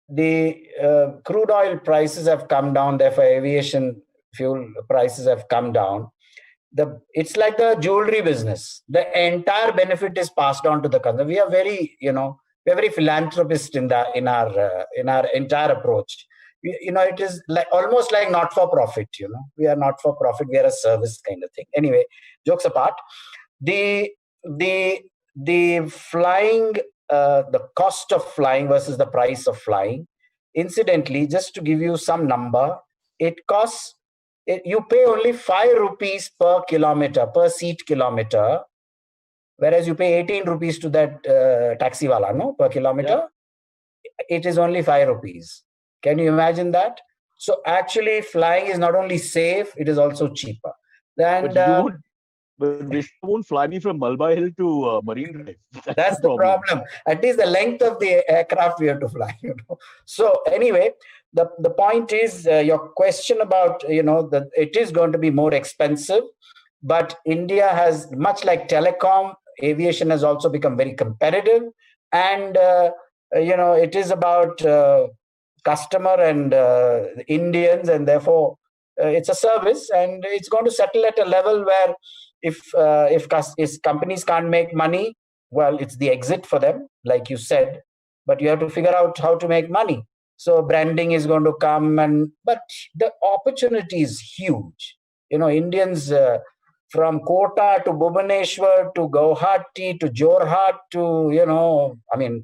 the crude oil prices have come down. Therefore, aviation fuel prices have come down. It's like the jewelry business. The entire benefit is passed on to the customer. We are very, we're very philanthropist in our entire approach. It is like almost like not for profit. We are not for profit. We are a service kind of thing. Anyway, jokes apart, the flying, the cost of flying versus the price of flying. Incidentally, just to give you some number, it costs. You pay only 5 rupees per kilometer, per seat kilometer, whereas you pay 18 rupees to that taxi wala, no, per kilometer. Yeah. It is only 5 rupees. Can you imagine that? So actually, flying is not only safe, it is also cheaper. And but they won't fly me from Malba Hill to Marine Drive. That's the problem. At least the length of the aircraft we have to fly. So anyway, the point is your question about, that it is going to be more expensive, but India has, much like telecom, aviation has also become very competitive, and it is about customer and Indians, and therefore it's a service, and it's going to settle at a level where if companies can't make money, well, it's the exit for them, like you said, but you have to figure out how to make money. So branding is going to come, but the opportunity is huge. Indians from Kota to Bhubaneswar to Guwahati to Jorhat to,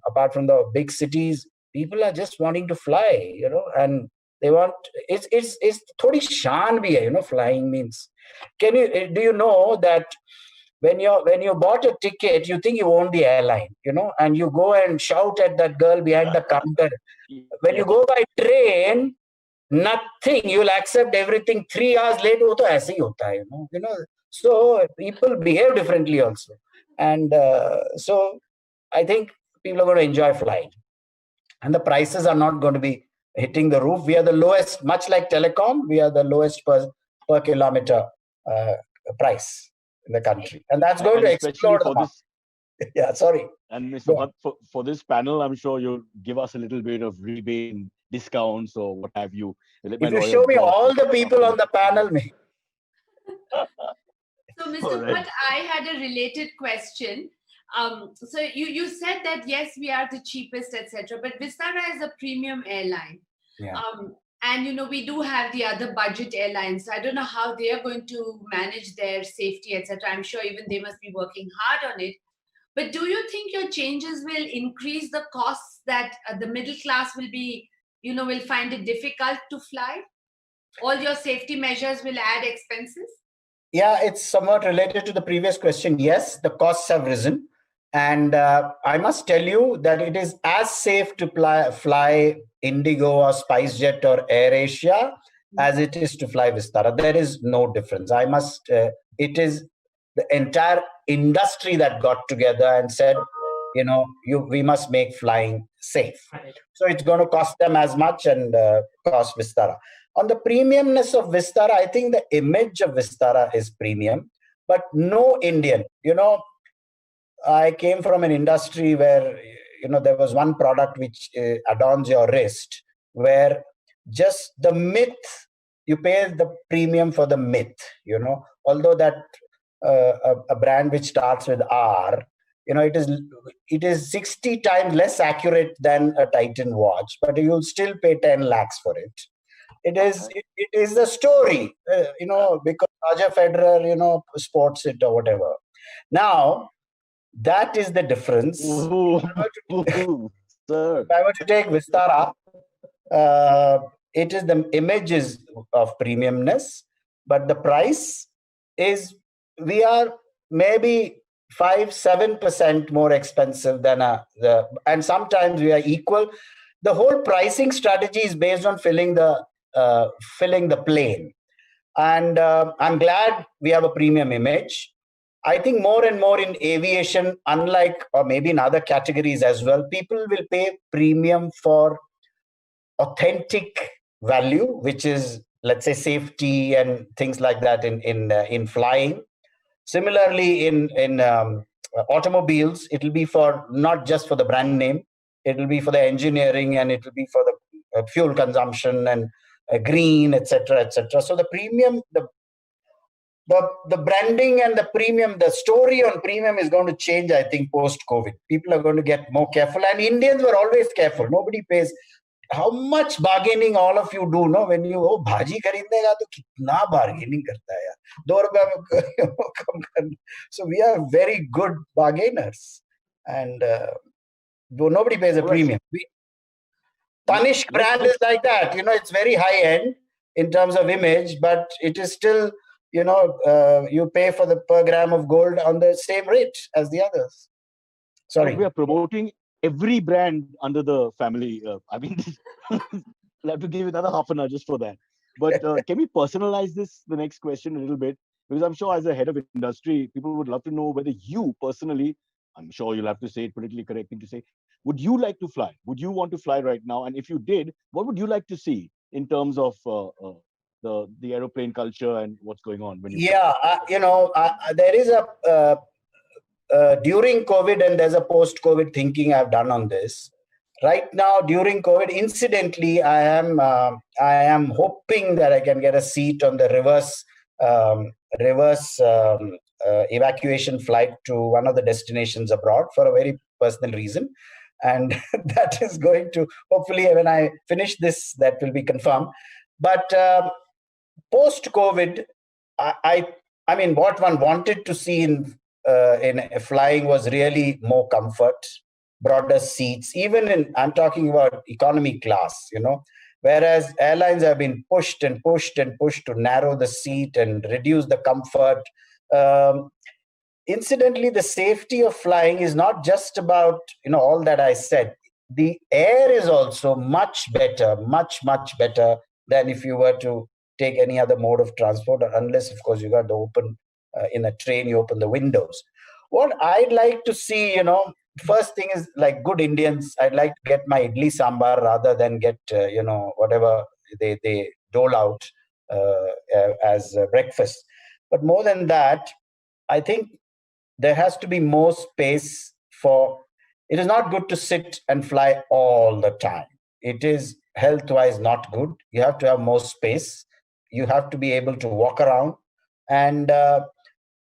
apart from the big cities, people are just wanting to fly, and they want, it's thodi shaan bhi hai, flying means. Do you know that when you bought a ticket, you think you own the airline, and you go and shout at that girl behind the counter. When you go by train, nothing, you'll accept everything. 3 hours late, wo to aise hi hota hai, so people behave differently also, and so I think people are going to enjoy flying, and the prices are not going to be hitting the roof. We are the lowest, much like telecom, we are the lowest per kilometer price in the country, and that's going to explode for this. Yeah, sorry. And Mr. Bhatt, for this panel, I'm sure you'll give us a little bit of rebate and discounts or what have you. If you show me all the people on the panel, So, Mr. Bhatt, I had a related question. So you said that yes, we are the cheapest, etc. But Vistara is a premium airline, and we do have the other budget airlines. I don't know how they are going to manage their safety, etc. I'm sure even they must be working hard on it. But do you think your changes will increase the costs that the middle class will find it difficult to fly? All your safety measures will add expenses? Yeah, it's somewhat related to the previous question. Yes, the costs have risen. And I must tell you that it is as safe to fly Indigo or SpiceJet or AirAsia as it is to fly Vistara. There is no difference. It is the entire industry that got together and said, we must make flying safe. Right. So it's going to cost them as much and cost Vistara. On the premiumness of Vistara, I think the image of Vistara is premium, but no Indian, I came from an industry where, there was one product which adorns your wrist, where just the myth, you pay the premium for the myth, although that a brand which starts with R, it is 60 times less accurate than a Titan watch, but you'll still pay 10 lakhs for it. It is the story, because Roger Federer, sports it or whatever. Now, that is the difference. If I were to take Vistara, it is the images of premiumness, but the price is, we are maybe 5-7% more expensive than and sometimes we are equal. The whole pricing strategy is based on filling the plane, and I'm glad we have a premium image. I think more and more in aviation, unlike, or maybe in other categories as well, people will pay premium for authentic value, which is, let's say, safety and things like that in flying. Similarly, in automobiles, it will be for not just for the brand name, it will be for the engineering, and it will be for the fuel consumption and green, etc., etc. So the premium, the branding and the premium, the story on premium is going to change, I think, post-COVID. People are going to get more careful, and Indians were always careful. Nobody pays. How much bargaining all of you do, no? When you bhaji kharidega, to kitna bargaining karta hai yaar. 2 rupees. So we are very good bargainers, and nobody pays a premium. Tanishq brand is like that. It's very high end in terms of image, but it is still, you pay for the per gram of gold on the same rate as the others. Sorry. We are promoting every brand under the family. I'll have to give another half an hour just for that. But can we personalize the next question a little bit? Because I'm sure as a head of industry, people would love to know whether you personally, I'm sure you'll have to say it politically correct thing to say, would you like to fly? Would you want to fly right now? And if you did, what would you like to see in terms of the aeroplane culture and what's going on when you fly? Yeah, there is a during COVID, and there's a post-COVID thinking I've done on this. Right now, during COVID, incidentally, I am hoping that I can get a seat on the reverse evacuation flight to one of the destinations abroad for a very personal reason, and that is going to, hopefully, when I finish this, that will be confirmed. But post-COVID, I mean, what one wanted to see in flying was really more comfort, broader seats. Even I'm talking about economy class, whereas airlines have been pushed and pushed and pushed to narrow the seat and reduce the comfort. Um, Incidentally, the safety of flying is not just about all that I said. The air is also much better, much better than if you were to take any other mode of transport, unless of course you got the open in a train, you open the windows. What I'd like to see, first thing is, like good Indians, I'd like to get my idli sambar rather than get whatever they dole out as breakfast. But more than that, I think there has to be more space for, it is not good to sit and fly all the time. It is health wise not good. You have to have more space. You have to be able to walk around, and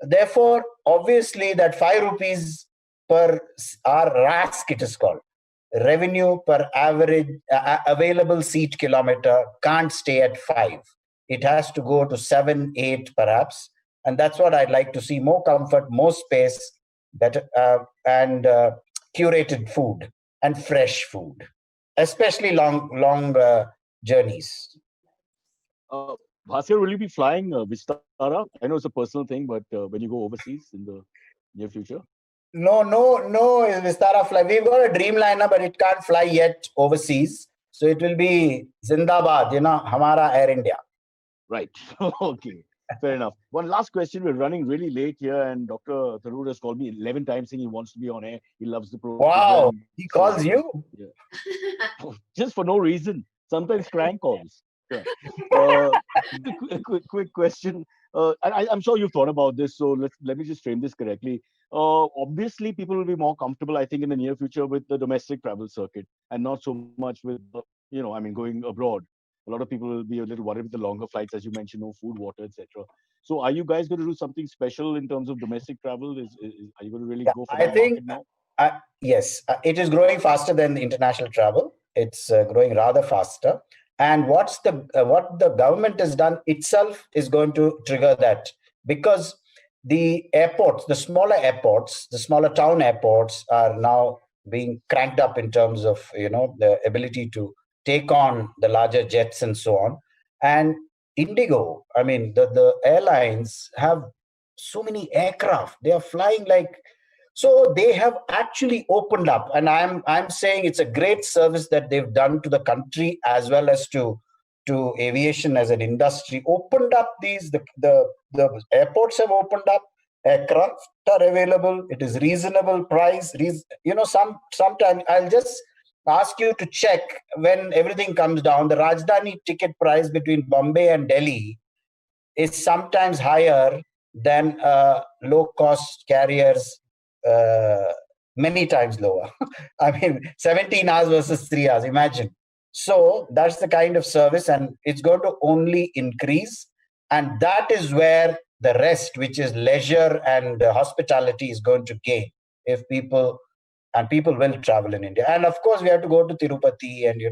therefore obviously that 5 rupees per hour RASK, it is called, revenue per average available seat kilometer, can't stay at 5. It has to go to 7, 8 perhaps. And that's what I'd like to see: more comfort, more space, better, and curated food and fresh food, especially long journeys. Bhaskar, will you be flying Vistara? I know it's a personal thing, but when you go overseas in the near future? No, Vistara fly. We've got a Dreamliner, but it can't fly yet overseas. So it will be Zindabad, Hamara Air India. Right. Okay. Fair enough. One last question. We're running really late here, and Dr. Tharoor has called me 11 times saying he wants to be on air. He loves the program. Wow, he calls you? Yeah. Just for no reason. Sometimes crank calls. Yeah. Quick question. I'm sure you've thought about this, so let me just frame this correctly. Obviously, people will be more comfortable, I think, in the near future with the domestic travel circuit, and not so much with, going abroad. A lot of people will be a little worried with the longer flights, as you mentioned, no food, water, etc. So, are you guys going to do something special in terms of domestic travel? Are you going to really go for that market now? Yes, it is growing faster than international travel. It's growing rather faster. And what the government has done itself is going to trigger that, because the airports, the smaller town airports, are now being cranked up in terms of the ability to take on the larger jets and so on. And Indigo, I mean, the airlines have so many aircraft. They are flying like, so they have actually opened up, and I'm saying it's a great service that they've done to the country as well as to aviation as an industry. Opened up the airports have opened up. Aircraft are available. It is reasonable price. Sometimes I'll just ask you to check, when everything comes down, the Rajdhani ticket price between Bombay and Delhi is sometimes higher than low-cost carriers, many times lower. I mean, 17 hours versus 3 hours, imagine. So that's the kind of service, and it's going to only increase. And that is where the rest, which is leisure and hospitality, is going to gain if people will travel in India. And of course, we have to go to Tirupati and,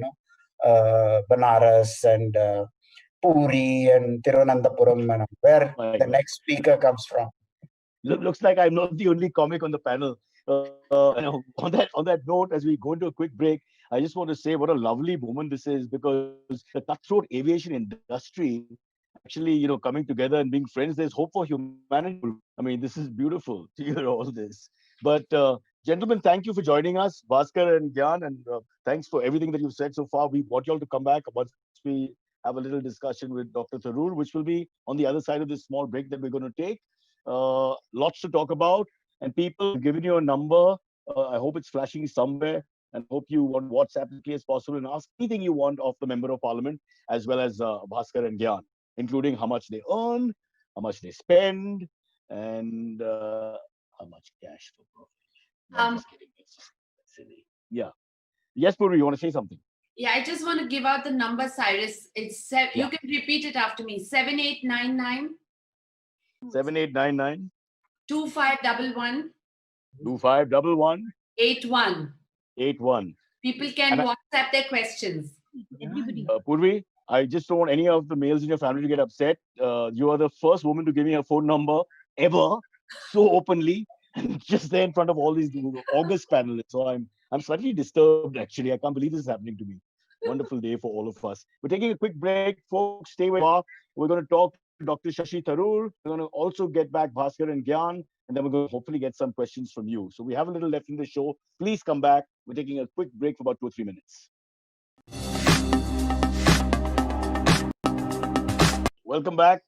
Banaras and Puri and Tirunandapuram, and where the next speaker comes from. Looks like I'm not the only comic on the panel. On that note, as we go into a quick break, I just want to say what a lovely moment this is, because the cutthroat aviation industry actually, coming together and being friends. There's hope for humanity. I mean, this is beautiful to hear all this. But gentlemen, thank you for joining us, Bhaskar and Gyan, and thanks for everything that you've said so far. We want you all to come back once we have a little discussion with Dr. Tharoor, which will be on the other side of this small break that we're going to take. Lots to talk about, and people have given you a number. I hope it's flashing somewhere. And hope you want WhatsApp as quickly as possible and ask anything you want of the Member of Parliament, as well as Bhaskar and Gyan, including how much they earn, how much they spend, and how much cash for profit. No, I'm Um, just kidding. It's just silly. Yeah. Yes, Puru, you want to say something? yeah, I just want to give out the number, Cyrus. It's Yeah. you can repeat it after me. 7899 7899 2511 2511 81. 81. People can And WhatsApp their questions. Everybody. Purvi, I just don't want any of the males in your family to get upset. You are the first woman to give me her phone number ever, so openly, and just there in front of all these August panelists. So I'm slightly disturbed, actually. I can't believe this is happening to me. Wonderful day for all of us. We're taking a quick break, folks. Stay where you are. We're going to talk to Dr. Shashi Tharoor. We're going to also get back Bhaskar and Gyan, and then we're going to hopefully get some questions from you. So we have a little left in the show. Please come back. We're taking a quick break for about 2 or 3 minutes. Welcome back.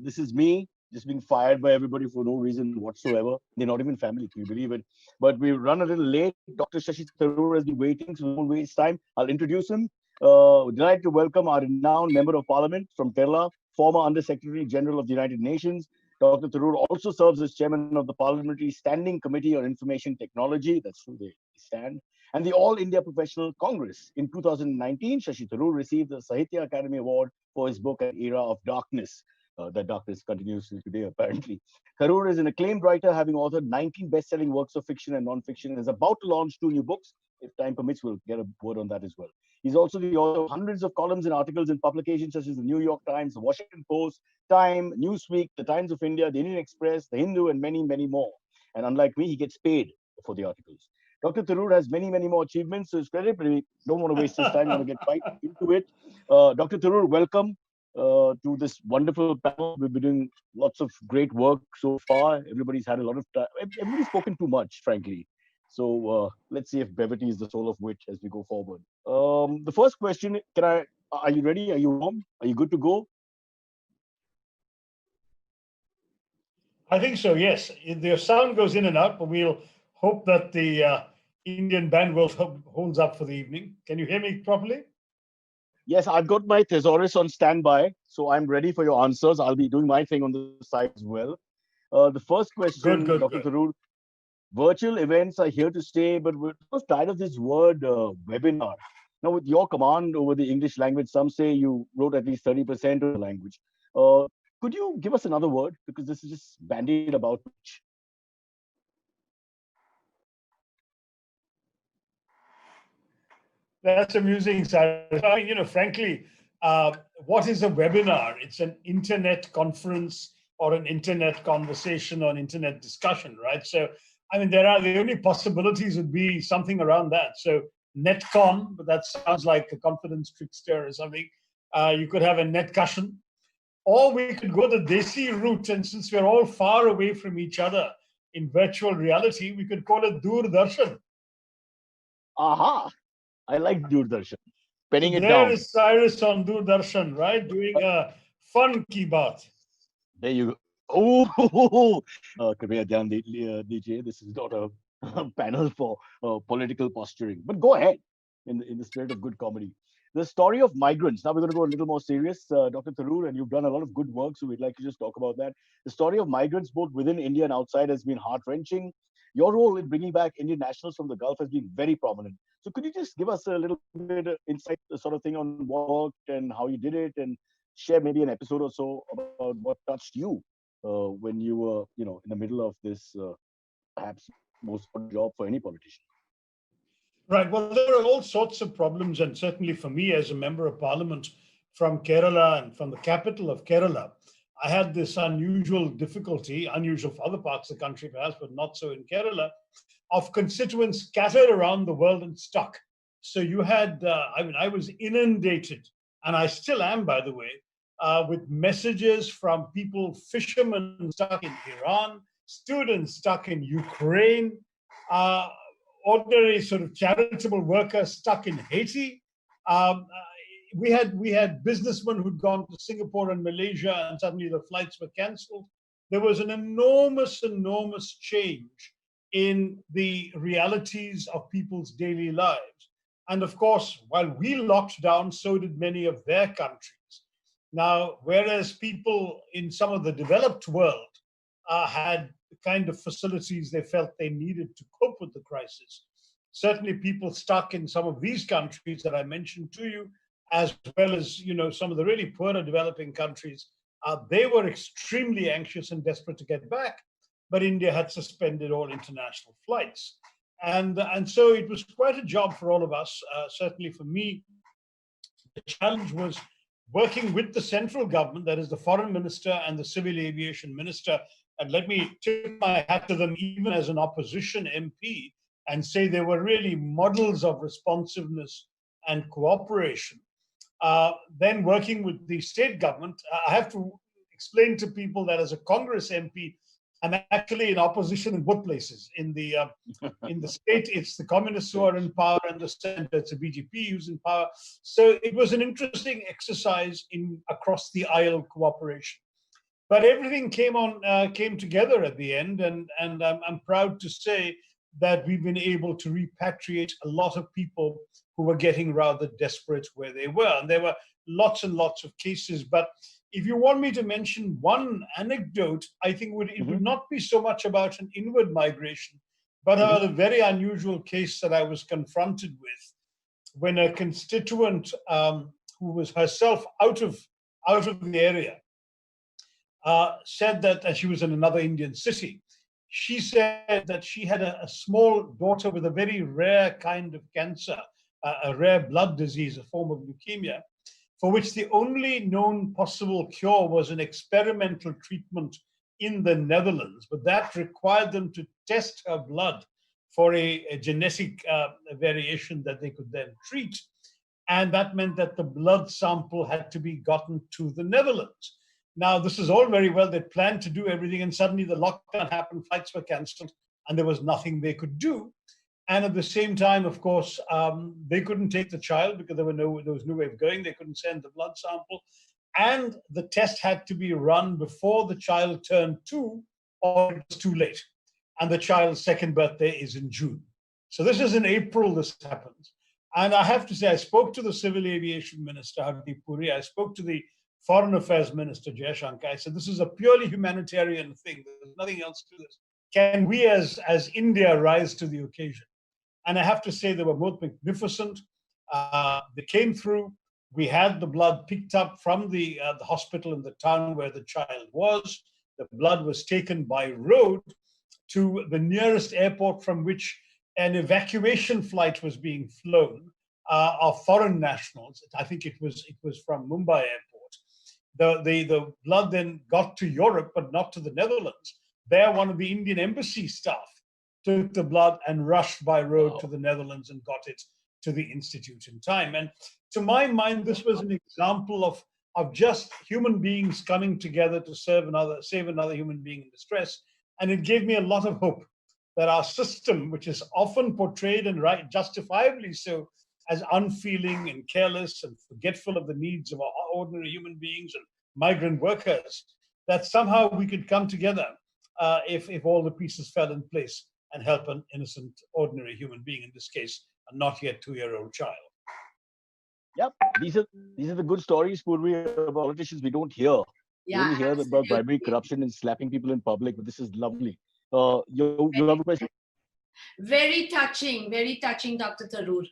This is me, just being fired by everybody for no reason whatsoever. They're not even family, can you believe it? But we run a little late. Dr. Shashi Tharoor has been waiting, so we won't waste time. I'll introduce him. Delighted to welcome our renowned Member of Parliament from Kerala, former Under Secretary General of the United Nations. Dr. Tharoor also serves as Chairman of the Parliamentary Standing Committee on Information Technology. That's who they stand. And the All India Professional Congress. In 2019, Shashi Tharoor received the Sahitya Academy Award for his book, An Era of Darkness. That darkness continues today, apparently. Tharoor is an acclaimed writer, having authored 19 best-selling works of fiction and non-fiction, and is about to launch 2 new books. If time permits, we'll get a word on that as well. He's also the author of hundreds of columns and articles in publications such as the New York Times, the Washington Post, Time, Newsweek, the Times of India, the Indian Express, the Hindu, and many, many more. And unlike me, he gets paid for the articles. Dr. Tharoor has many, many more achievements to his credit, but we don't want to waste his time. We want to get right into it. Dr. Tharoor, welcome to this wonderful panel. We've been doing lots of great work so far. Everybody's had a lot of time. Everybody's spoken too much, frankly. So let's see if brevity is the soul of wit as we go forward. The first question, are you ready? Are you warm? Are you good to go? I think so, yes. The sound goes in and out, but we'll hope that the Indian bandwidth holds up for the evening. Can you hear me properly? Yes, I've got my thesaurus on standby, so I'm ready for your answers. I'll be doing my thing on the side as well. The first question, Good. Dr. Tharoor, virtual events are here to stay, but we're so tired of this word webinar. Now, with your command over the English language, some say you wrote at least 30% of the language. Could you give us another word? Because this is just bandied about. That's amusing, Sarah. I mean, frankly, what is a webinar? It's an internet conference or an internet conversation or an internet discussion, right? So, I mean, the only possibilities would be something around that. So, netcon, but that sounds like a confidence trickster or something. You could have a netcussion, or we could go the Desi route. And since we're all far away from each other in virtual reality, we could call it Doordarshan. Aha! I like Doordarshan. Penning it There down. is Cyrus on Doordarshan, right? Doing a fun Ki Baat. There you go. Oh, Kriya Dhyan DJ. This is not a panel for political posturing. But go ahead in the spirit of good comedy. The story of migrants. Now we're going to go a little more serious, Dr. Tharoor, and you've done a lot of good work, so we'd like to just talk about that. The story of migrants, both within India and outside, has been heart-wrenching. Your role in bringing back Indian nationals from the Gulf has been very prominent. So could you just give us a little bit of insight, sort of thing on what worked and how you did it, and share maybe an episode or so about what touched you when you were, in the middle of this perhaps most important job for any politician? Right. Well, there are all sorts of problems, and certainly for me as a member of parliament from Kerala and from the capital of Kerala, I had this unusual difficulty, unusual for other parts of the country perhaps, but not so in Kerala, of constituents scattered around the world and stuck. So you had, I was inundated, and I still am, by the way, with messages from people, fishermen stuck in Iran, students stuck in Ukraine, ordinary sort of charitable workers stuck in Haiti. We had businessmen who'd gone to Singapore and Malaysia, and suddenly the flights were cancelled. There was an enormous change in the realities of people's daily lives. And of course, while we locked down, so did many of their countries. Now, whereas people in some of the developed world had the kind of facilities they felt they needed to cope with the crisis, certainly people stuck in some of these countries that I mentioned to you, as well as some of the really poorer developing countries, they were extremely anxious and desperate to get back, but India had suspended all international flights. And so it was quite a job for all of us. Certainly for me, the challenge was working with the central government, that is the foreign minister and the civil aviation minister. And let me tip my hat to them, even as an opposition MP, and say they were really models of responsiveness and cooperation. Then working with the state government, I have to explain to people that as a Congress MP, I'm actually in opposition in both places. In the state, it's the communists who are in power, and the center, it's the BJP who's in power. So it was an interesting exercise in across the aisle cooperation. But everything came together at the end, and I'm proud to say that we've been able to repatriate a lot of people who were getting rather desperate where they were. And there were lots and lots of cases. But if you want me to mention one anecdote, I think it would not be so much about an inward migration, but about a very unusual case that I was confronted with when a constituent who was herself out of the area said that, and she was in another Indian city, she said that she had a small daughter with a very rare kind of cancer, a rare blood disease, a form of leukemia, for which the only known possible cure was an experimental treatment in the Netherlands. But that required them to test her blood for a genetic variation that they could then treat. And that meant that the blood sample had to be gotten to the Netherlands. Now, this is all very well. They planned to do everything, and suddenly the lockdown happened, flights were cancelled, and there was nothing they could do. And at the same time, of course, they couldn't take the child because there was no way of going. They couldn't send the blood sample. And the test had to be run before the child turned 2, or it was too late. And the child's second birthday is in June. So this is in April this happens. And I have to say, I spoke to the Civil Aviation Minister, Hardeep Puri. I spoke to the Foreign Affairs Minister, Jaishankar. I said, this is a purely humanitarian thing. There's nothing else to this. Can we as India rise to the occasion? And I have to say they were both magnificent. They came through. We had the blood picked up from the hospital in the town where the child was. The blood was taken by road to the nearest airport from which an evacuation flight was being flown of foreign nationals. I think it was from Mumbai airport. The blood then got to Europe, but not to the Netherlands. There, one of the Indian embassy staff took the blood and rushed by road to the Netherlands and got it to the institute in time. And to my mind, this was an example of just human beings coming together to save another human being in distress. And it gave me a lot of hope that our system, which is often portrayed, and justifiably so, as unfeeling and careless and forgetful of the needs of ordinary human beings and migrant workers, that somehow we could come together if all the pieces fell in place and help an innocent, ordinary human being, in this case, a not yet 2-year-old child. Yep, these are the good stories, Purvi, about politicians we don't hear. Yeah, we only hear about bribery, corruption, and slapping people in public, but this is lovely. You have a question? very touching, Dr. Tharoor.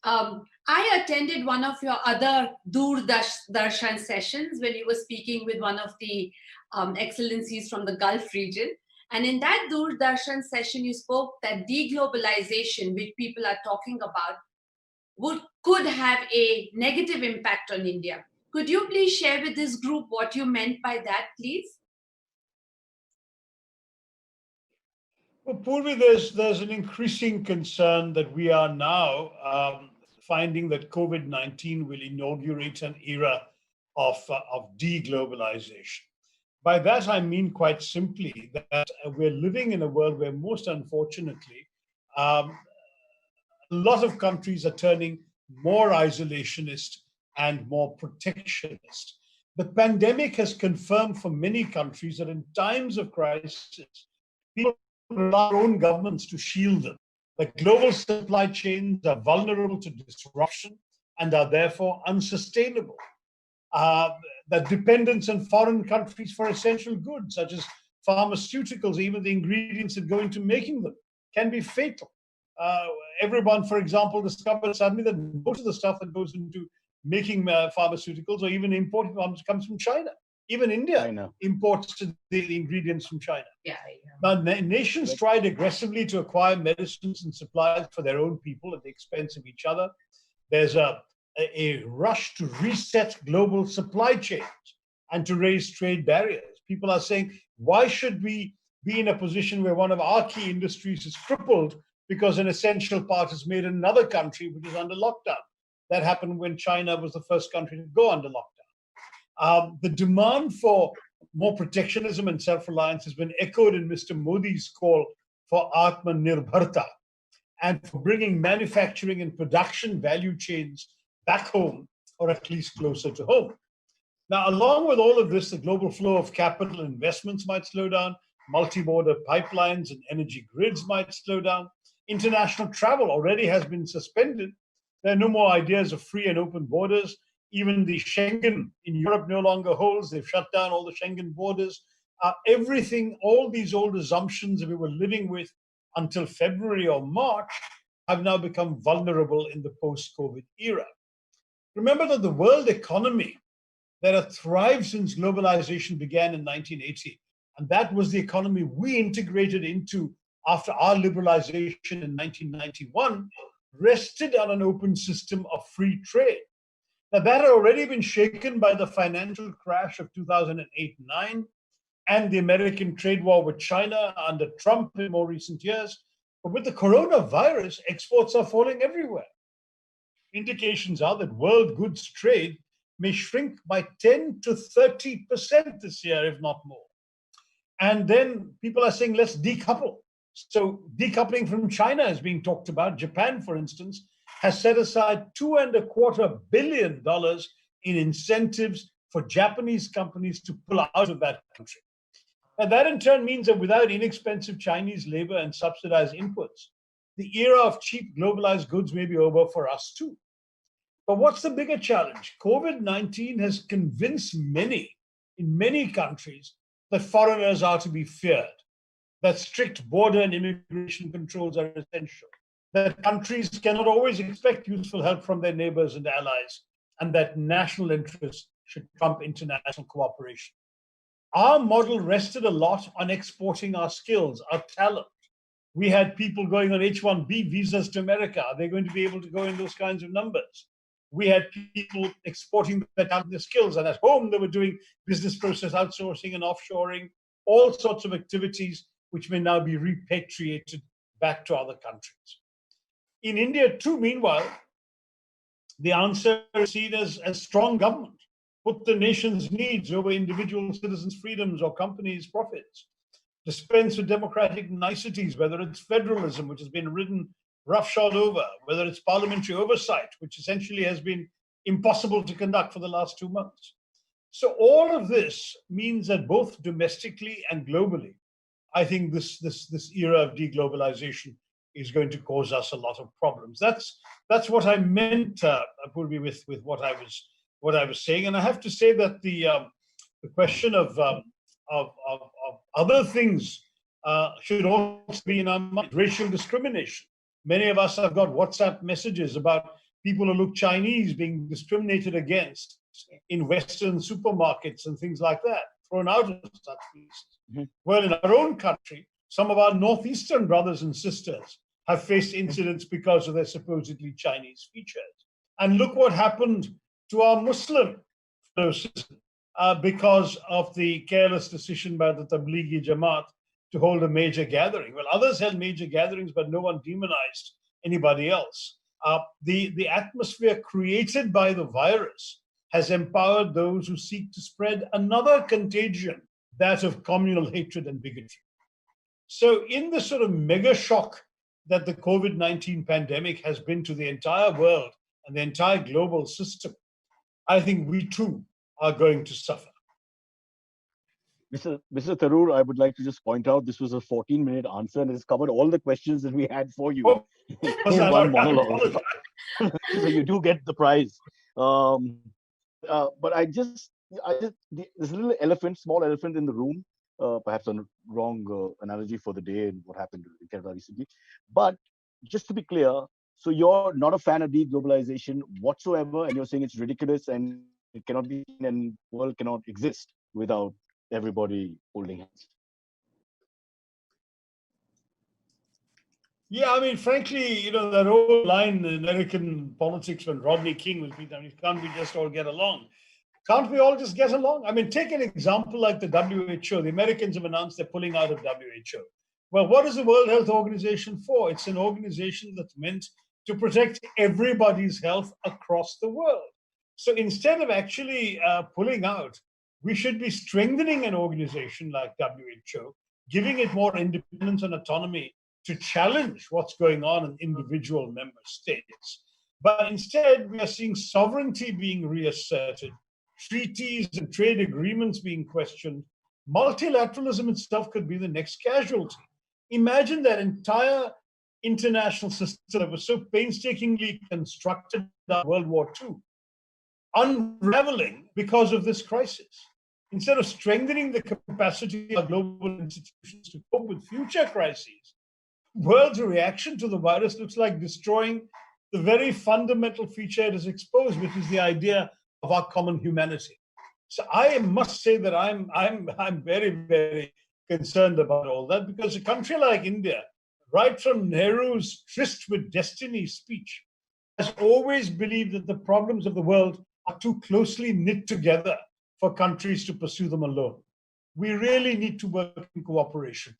I attended one of your other Doordarshan sessions when you were speaking with one of the excellencies from the Gulf region. And in that Doordarshan session, you spoke that deglobalization, which people are talking about, could have a negative impact on India. Could you please share with this group what you meant by that, please? Well, Purvi, there's an increasing concern that we are now finding that COVID-19 will inaugurate an era of deglobalization. By that, I mean quite simply that we're living in a world where, most unfortunately, a lot of countries are turning more isolationist and more protectionist. The pandemic has confirmed for many countries that in times of crisis, people our own governments to shield them. The global supply chains are vulnerable to disruption and are therefore unsustainable. The dependence on foreign countries for essential goods, such as pharmaceuticals, even the ingredients that go into making them, can be fatal. Everyone, for example, discovered suddenly that most of the stuff that goes into making pharmaceuticals or even importing farms comes from China. Even India imports the ingredients from China. Now, nations tried aggressively to acquire medicines and supplies for their own people at the expense of each other. There's a rush to reset global supply chains and to raise trade barriers. People are saying, why should we be in a position where one of our key industries is crippled because an essential part is made in another country which is under lockdown? That happened when China was the first country to go under lockdown. The demand for more protectionism and self-reliance has been echoed in Mr. Modi's call for Atmanirbharta and for bringing manufacturing and production value chains back home, or at least closer to home. Now, along with all of this, the global flow of capital investments might slow down, multi-border pipelines and energy grids might slow down. International travel already has been suspended. There are no more ideas of free and open borders. Even the Schengen in Europe no longer holds. They've shut down all the Schengen borders. Everything, all these old assumptions that we were living with until February or March have now become vulnerable in the post-COVID era. Remember that the world economy that had thrived since globalization began in 1980, and that was the economy we integrated into after our liberalization in 1991, rested on an open system of free trade. Now, that had already been shaken by the financial crash of 2008-9 and the American trade war with China under Trump in more recent years. But with the coronavirus, exports are falling everywhere. Indications are that world goods trade may shrink by 10 to 30% this year, if not more. And then people are saying, let's decouple. So decoupling from China is being talked about. Japan, for instance, has set aside $2.25 billion in incentives for Japanese companies to pull out of that country. And that in turn means that without inexpensive Chinese labor and subsidized inputs, the era of cheap globalized goods may be over for us too. But what's the bigger challenge? COVID-19 has convinced many in many countries that foreigners are to be feared, that strict border and immigration controls are essential, that countries cannot always expect useful help from their neighbors and allies, and that national interests should trump international cooperation. Our model rested a lot on exporting our skills, our talent. We had people going on H-1B visas to America. Are they going to be able to go in those kinds of numbers? We had people exporting their talent, their skills, and at home they were doing business process outsourcing and offshoring, all sorts of activities which may now be repatriated back to other countries. In India too, meanwhile, the answer is seen as strong government. Put the nation's needs over individual citizens' freedoms or companies' profits. Dispense with democratic niceties, whether it's federalism, which has been ridden roughshod over, whether it's parliamentary oversight, which essentially has been impossible to conduct for the last 2 months. So all of this means that both domestically and globally, I think this era of deglobalization is going to cause us a lot of problems. That's what I meant, Purvi, with what I was saying. And I have to say that the question of other things should also be in our mind. Racial discrimination. Many of us have got WhatsApp messages about people who look Chinese being discriminated against in Western supermarkets and things like that, thrown out of such places. Mm-hmm. Well, in our own country, some of our Northeastern brothers and sisters have faced incidents because of their supposedly Chinese features. And look what happened to our Muslim fellow citizens because of the careless decision by the Tablighi Jamaat to hold a major gathering. Well, others held major gatherings, but no one demonized anybody else. The atmosphere created by the virus has empowered those who seek to spread another contagion, that of communal hatred and bigotry. So in the sort of mega shock that the COVID-19 pandemic has been to the entire world and the entire global system, I think we too are going to suffer. Mr. Tharoor, I would like to just point out this was a 14-minute answer and it's covered all the questions that we had for you Oh, in one sorry, I monologue. apologize. So you do get the prize. But there's a little elephant, small elephant in the room, perhaps a wrong analogy for the day and what happened in Canada recently. But just to be clear, so you're not a fan of deglobalization whatsoever, and you're saying it's ridiculous and it cannot be seen and the world cannot exist without everybody holding hands. Yeah, I mean, frankly, that old line in American politics when Rodney King was beat, I mean, can't we just all get along? Can't we all just get along? I mean, take an example like the WHO. The Americans have announced they're pulling out of WHO. Well, what is the World Health Organization for? It's an organization that's meant to protect everybody's health across the world. So instead of actually pulling out, we should be strengthening an organization like WHO, giving it more independence and autonomy to challenge what's going on in individual member states. But instead, we are seeing sovereignty being reasserted, treaties and trade agreements being questioned. Multilateralism itself could be the next casualty. Imagine that entire international system that was so painstakingly constructed after World War II, unraveling because of this crisis. Instead of strengthening the capacity of global institutions to cope with future crises, world's reaction to the virus looks like destroying the very fundamental feature it has exposed, which is the idea of our common humanity. So I must say that I'm very, very concerned about all that, because a country like India, right from Nehru's Tryst with Destiny speech, has always believed that the problems of the world are too closely knit together for countries to pursue them alone. We really need to work in cooperation.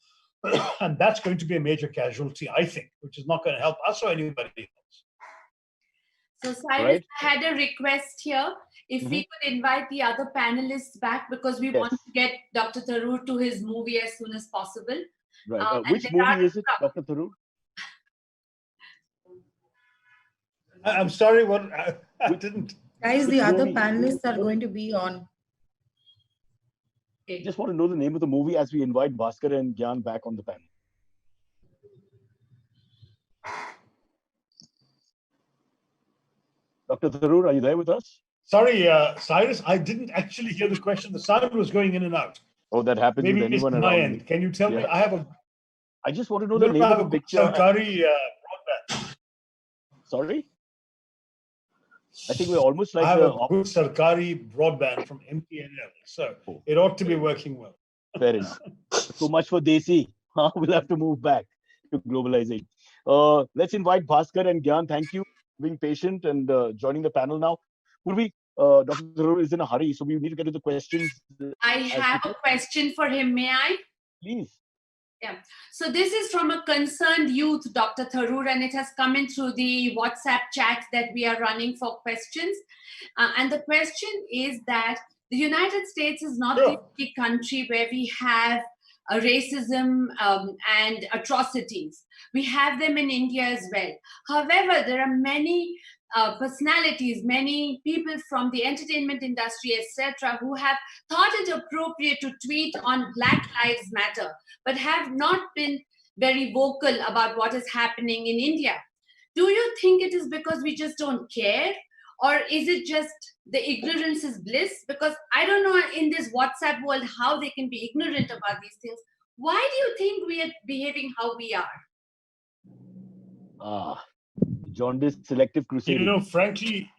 And that's going to be a major casualty, I think, which is not going to help us or anybody else. So Cyrus, Right. I had a request here. If we could invite the other panelists back, because we want to get Dr. Tharoor to his movie as soon as possible. Right. And Which there movie are- is it, Dr. Tharoor? I'm sorry, what I didn't. Guys, the Which other movie? panelists are going to be on. I just want to know the name of the movie as we invite Bhaskar and Gyan back on the panel. Dr. Tharoor, are you there with us? Sorry, Cyrus, I didn't actually hear the question. The sound was going in and out. Oh, that happens Maybe with it's anyone my around end. me. Can you tell me? Yeah. I just want to know No, the name I have of a the good picture. Sarkari broadband. Sorry? I think we're almost like I have the a good Sarkari broadband from MTNL, so it ought to be working well. Fair enough. So much for Desi. We'll have to move back to globalization. Let's invite Bhaskar and Gyan. Thank you for being patient and joining the panel now. Dr. Tharoor is in a hurry, so we need to get to the questions. I have a question for him. May I? Please. Yeah. So this is from a concerned youth, Dr. Tharoor, and it has come in through the WhatsApp chat that we are running for questions. And the question is that the United States is not the only country where we have racism and atrocities. We have them in India as well. However, there are many personalities, many people from the entertainment industry, etc., who have thought it appropriate to tweet on Black Lives Matter, but have not been very vocal about what is happening in India. Do you think it is because we just don't care? Or is it just the ignorance is bliss? Because I don't know in this WhatsApp world how they can be ignorant about these things. Why do you think we are behaving how we are? Jaundice selective crusade. Frankly,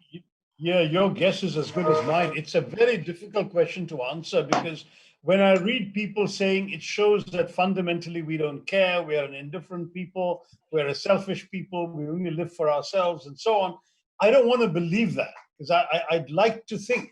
yeah, your guess is as good as mine. It's a very difficult question to answer, because when I read people saying it shows that fundamentally we don't care, we are an indifferent people, we're a selfish people, we only live for ourselves and so on, I don't want to believe that, because I'd like to think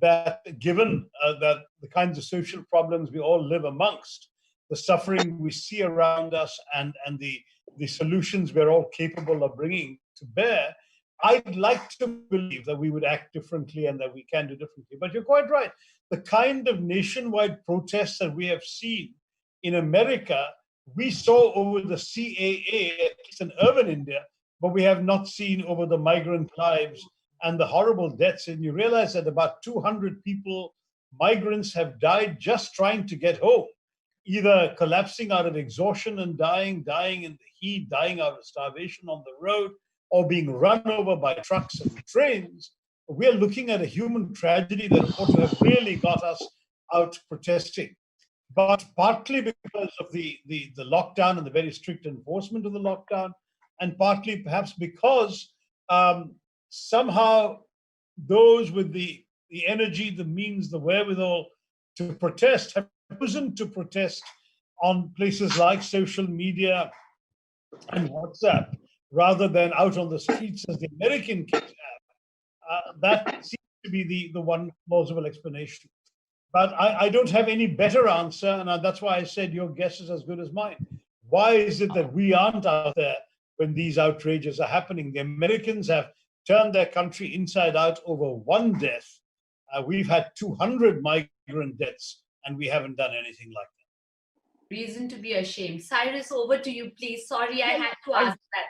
that given that the kinds of social problems we all live amongst, the suffering we see around us and the solutions we're all capable of bringing to bear, I'd like to believe that we would act differently and that we can do differently. But you're quite right. The kind of nationwide protests that we have seen in America, we saw over the CAA, at least in urban India, but we have not seen over the migrant lives and the horrible deaths. And you realize that about 200 people migrants have died just trying to get home, either collapsing out of exhaustion and dying in the heat, dying out of starvation on the road, or being run over by trucks and trains. We're looking at a human tragedy that ought to have really got us out protesting. But partly because of the lockdown and the very strict enforcement of the lockdown, and partly perhaps because somehow those with the energy, the means, the wherewithal to protest have chosen to protest on places like social media and WhatsApp rather than out on the streets as the American kids have. That seems to be the one plausible explanation. But I don't have any better answer, and that's why I said your guess is as good as mine. Why is it that we aren't out there when these outrages are happening? The Americans have turned their country inside out over one death. We've had 200 migrant deaths, and we haven't done anything like that. Reason to be ashamed. Cyrus, over to you, please. Sorry, I had to ask that.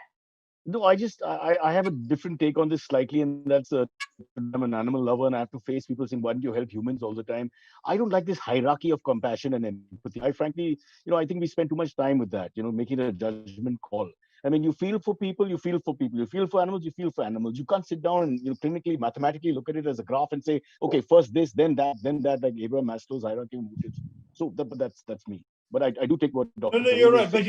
No, I have a different take on this slightly, and that's I'm an animal lover, and I have to face people saying, "Why don't you help humans all the time?" I don't like this hierarchy of compassion and empathy. I frankly, I think we spend too much time with that, making a judgment call. I mean, you feel for people, you feel for people. You feel for animals, you feel for animals. You can't sit down and clinically, mathematically look at it as a graph and say, okay, first this, then that, like Abraham Maslow's hierarchy of needs. So that's me. But I do take what Dr. No, you're right. But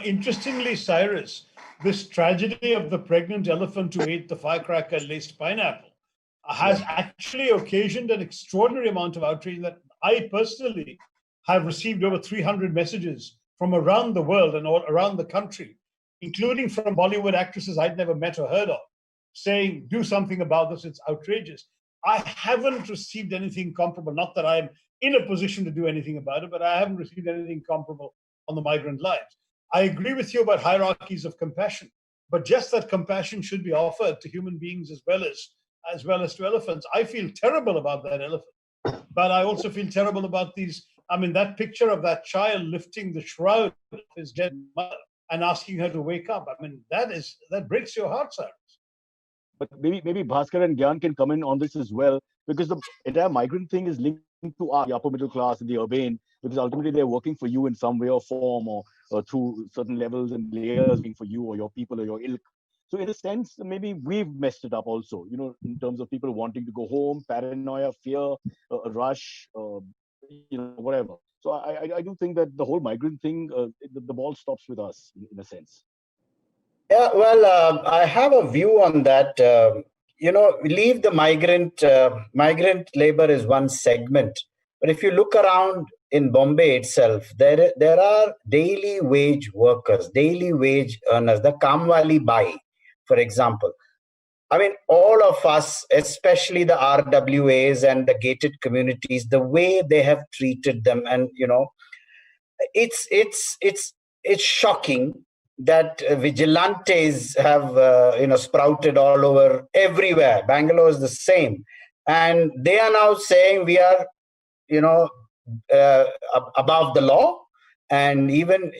interestingly, Cyrus, this tragedy of the pregnant elephant who ate the firecracker-laced pineapple has actually occasioned an extraordinary amount of outrage that I personally have received over 300 messages from around the world and all around the country, including from Bollywood actresses I'd never met or heard of, saying, do something about this, it's outrageous. I haven't received anything comparable, not that I'm in a position to do anything about it, but I haven't received anything comparable on the migrant lives. I agree with you about hierarchies of compassion, but just that compassion should be offered to human beings as well as to elephants. I feel terrible about that elephant, but I also feel terrible about that picture of that child lifting the shroud of his dead mother and asking her to wake up. That breaks your heart, Cyrus. But maybe Bhaskar and Gyan can come in on this as well, because the entire migrant thing is linked to the upper middle class and the urbane, because ultimately they're working for you in some way or form, or through certain levels and layers being for you or your people or your ilk. So in a sense, maybe we've messed it up also, in terms of people wanting to go home, paranoia, fear, a rush, whatever. So I do think that the whole migrant thing, the ball stops with us in a sense. Yeah, well, I have a view on that. Leave the migrant labor is one segment. But if you look around in Bombay itself, there are daily wage workers, daily wage earners, the Kamwali Bai, for example. I mean, all of us, especially the RWAs and the gated communities, the way they have treated them, and it's shocking that vigilantes have sprouted all over everywhere. Bangalore is the same, and they are now saying we are above the law, and even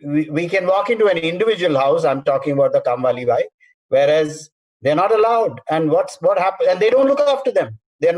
we can walk into an individual house. I'm talking about the Kamwali Bai, whereas they're not allowed. And what happened? And they don't look after them. They're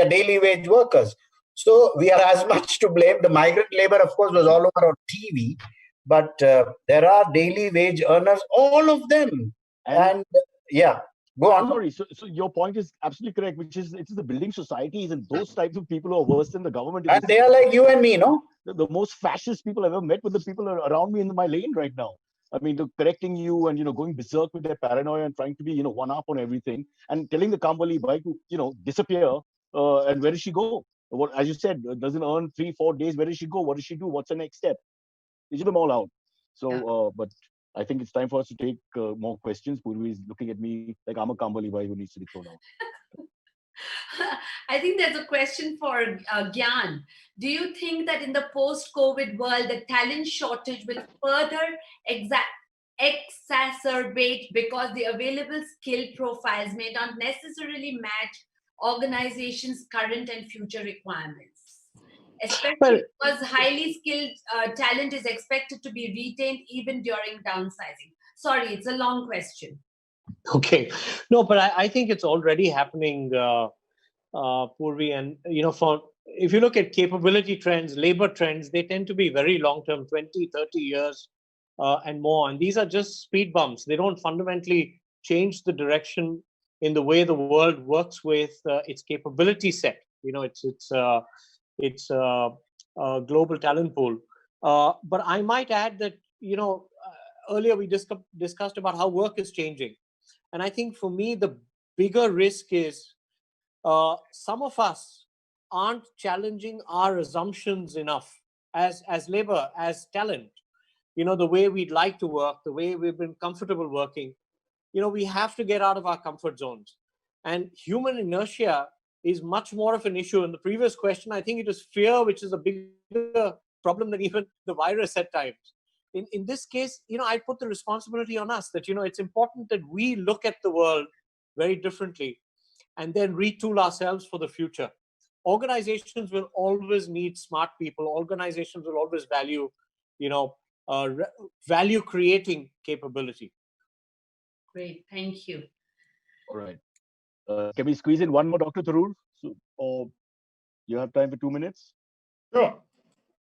daily wage workers. So we are as much to blame. The migrant labor, of course, was all over on TV, but there are daily wage earners, all of them. And yeah, go on. Sorry, so your point is absolutely correct, which is it's the building societies and those types of people who are worse than the government. And they are like you and me, no? The most fascist people I've ever met with the people around me in my lane right now. I mean, they're correcting you and, going berserk with their paranoia and trying to be, one up on everything and telling the Kamwali Bai to, disappear. And where does she go? What, as you said, doesn't earn 3-4 days. Where does she go? What does she do? What's the next step? Issue them all out. So, but I think it's time for us to take more questions. Purvi is looking at me like I'm a Kamwali Bai who needs to be thrown out. I think there's a question for Gyan. Do you think that in the post-COVID world, the talent shortage will further exacerbate because the available skill profiles may not necessarily match organizations' current and future requirements? Especially because highly skilled talent is expected to be retained even during downsizing. Sorry, it's a long question. Okay. No, but I think it's already happening. Purvi. And, if you look at capability trends, labor trends, they tend to be very long-term, 20, 30 years and more. And these are just speed bumps. They don't fundamentally change the direction in the way the world works with its capability set. It's a global talent pool. But I might add that, earlier we discussed about how work is changing. And I think for me, the bigger risk is some of us aren't challenging our assumptions enough as labor, as talent. The way we'd like to work, the way we've been comfortable working. We have to get out of our comfort zones. And human inertia is much more of an issue. In the previous question, I think it is fear, which is a bigger problem than even the virus at times. In this case, I put the responsibility on us that, it's important that we look at the world very differently and then retool ourselves for the future. Organizations will always need smart people. Organizations will always value, value creating capability. Great, thank you. All right. Can we squeeze in one more, Dr. Tharoor? Or you have time for 2 minutes? Sure.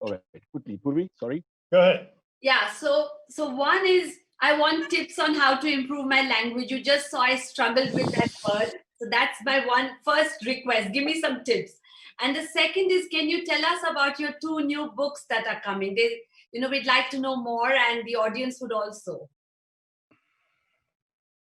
All right, quickly. Purvi, sorry. Go ahead. Yeah, so one is, I want tips on how to improve my language. You just saw I struggled with that word. So that's my first request. Give me some tips. And the second is, can you tell us about your 2 new books that are coming? We'd like to know more, and the audience would also.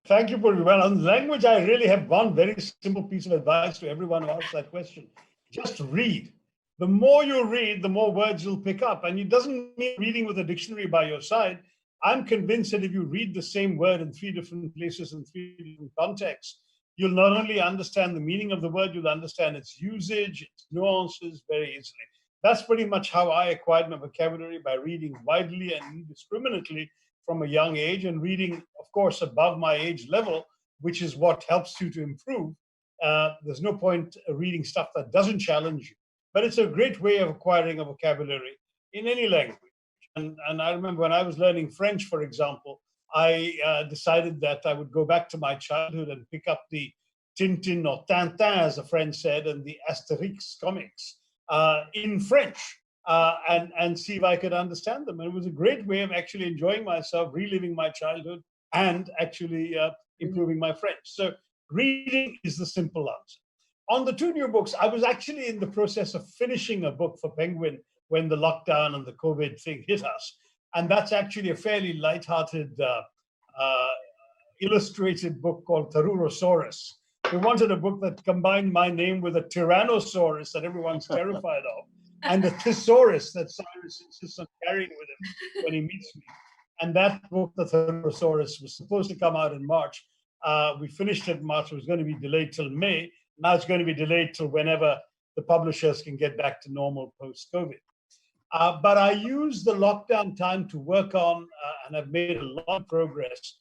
Thank you, Purvi. Well, on language, I really have one very simple piece of advice to everyone who asks that question. Just read. The more you read, the more words you'll pick up. And it doesn't mean reading with a dictionary by your side. I'm convinced that if you read the same word in 3 different places in 3 different contexts, you'll not only understand the meaning of the word, you'll understand its usage, its nuances very easily. That's pretty much how I acquired my vocabulary, by reading widely and indiscriminately from a young age, and reading, of course, above my age level, which is what helps you to improve. There's no point reading stuff that doesn't challenge you. But it's a great way of acquiring a vocabulary in any language. And I remember when I was learning French, for example, I decided that I would go back to my childhood and pick up the Tintin or Tintin, as a friend said, and the Asterix comics in French, and see if I could understand them. And it was a great way of actually enjoying myself, reliving my childhood, and actually improving my French. So reading is the simple answer. On the 2 new books, I was actually in the process of finishing a book for Penguin when the lockdown and the COVID thing hit us. And that's actually a fairly lighthearted, illustrated book called Tharoorosaurus. We wanted a book that combined my name with a Tyrannosaurus that everyone's terrified of, and a thesaurus that Cyrus insists on carrying with him when he meets me. And that book, the Tharoorosaurus, was supposed to come out in March. We finished it in March. It was going to be delayed till May. Now it's going to be delayed till whenever the publishers can get back to normal post-COVID. But I used the lockdown time to work on, and I've made a lot of progress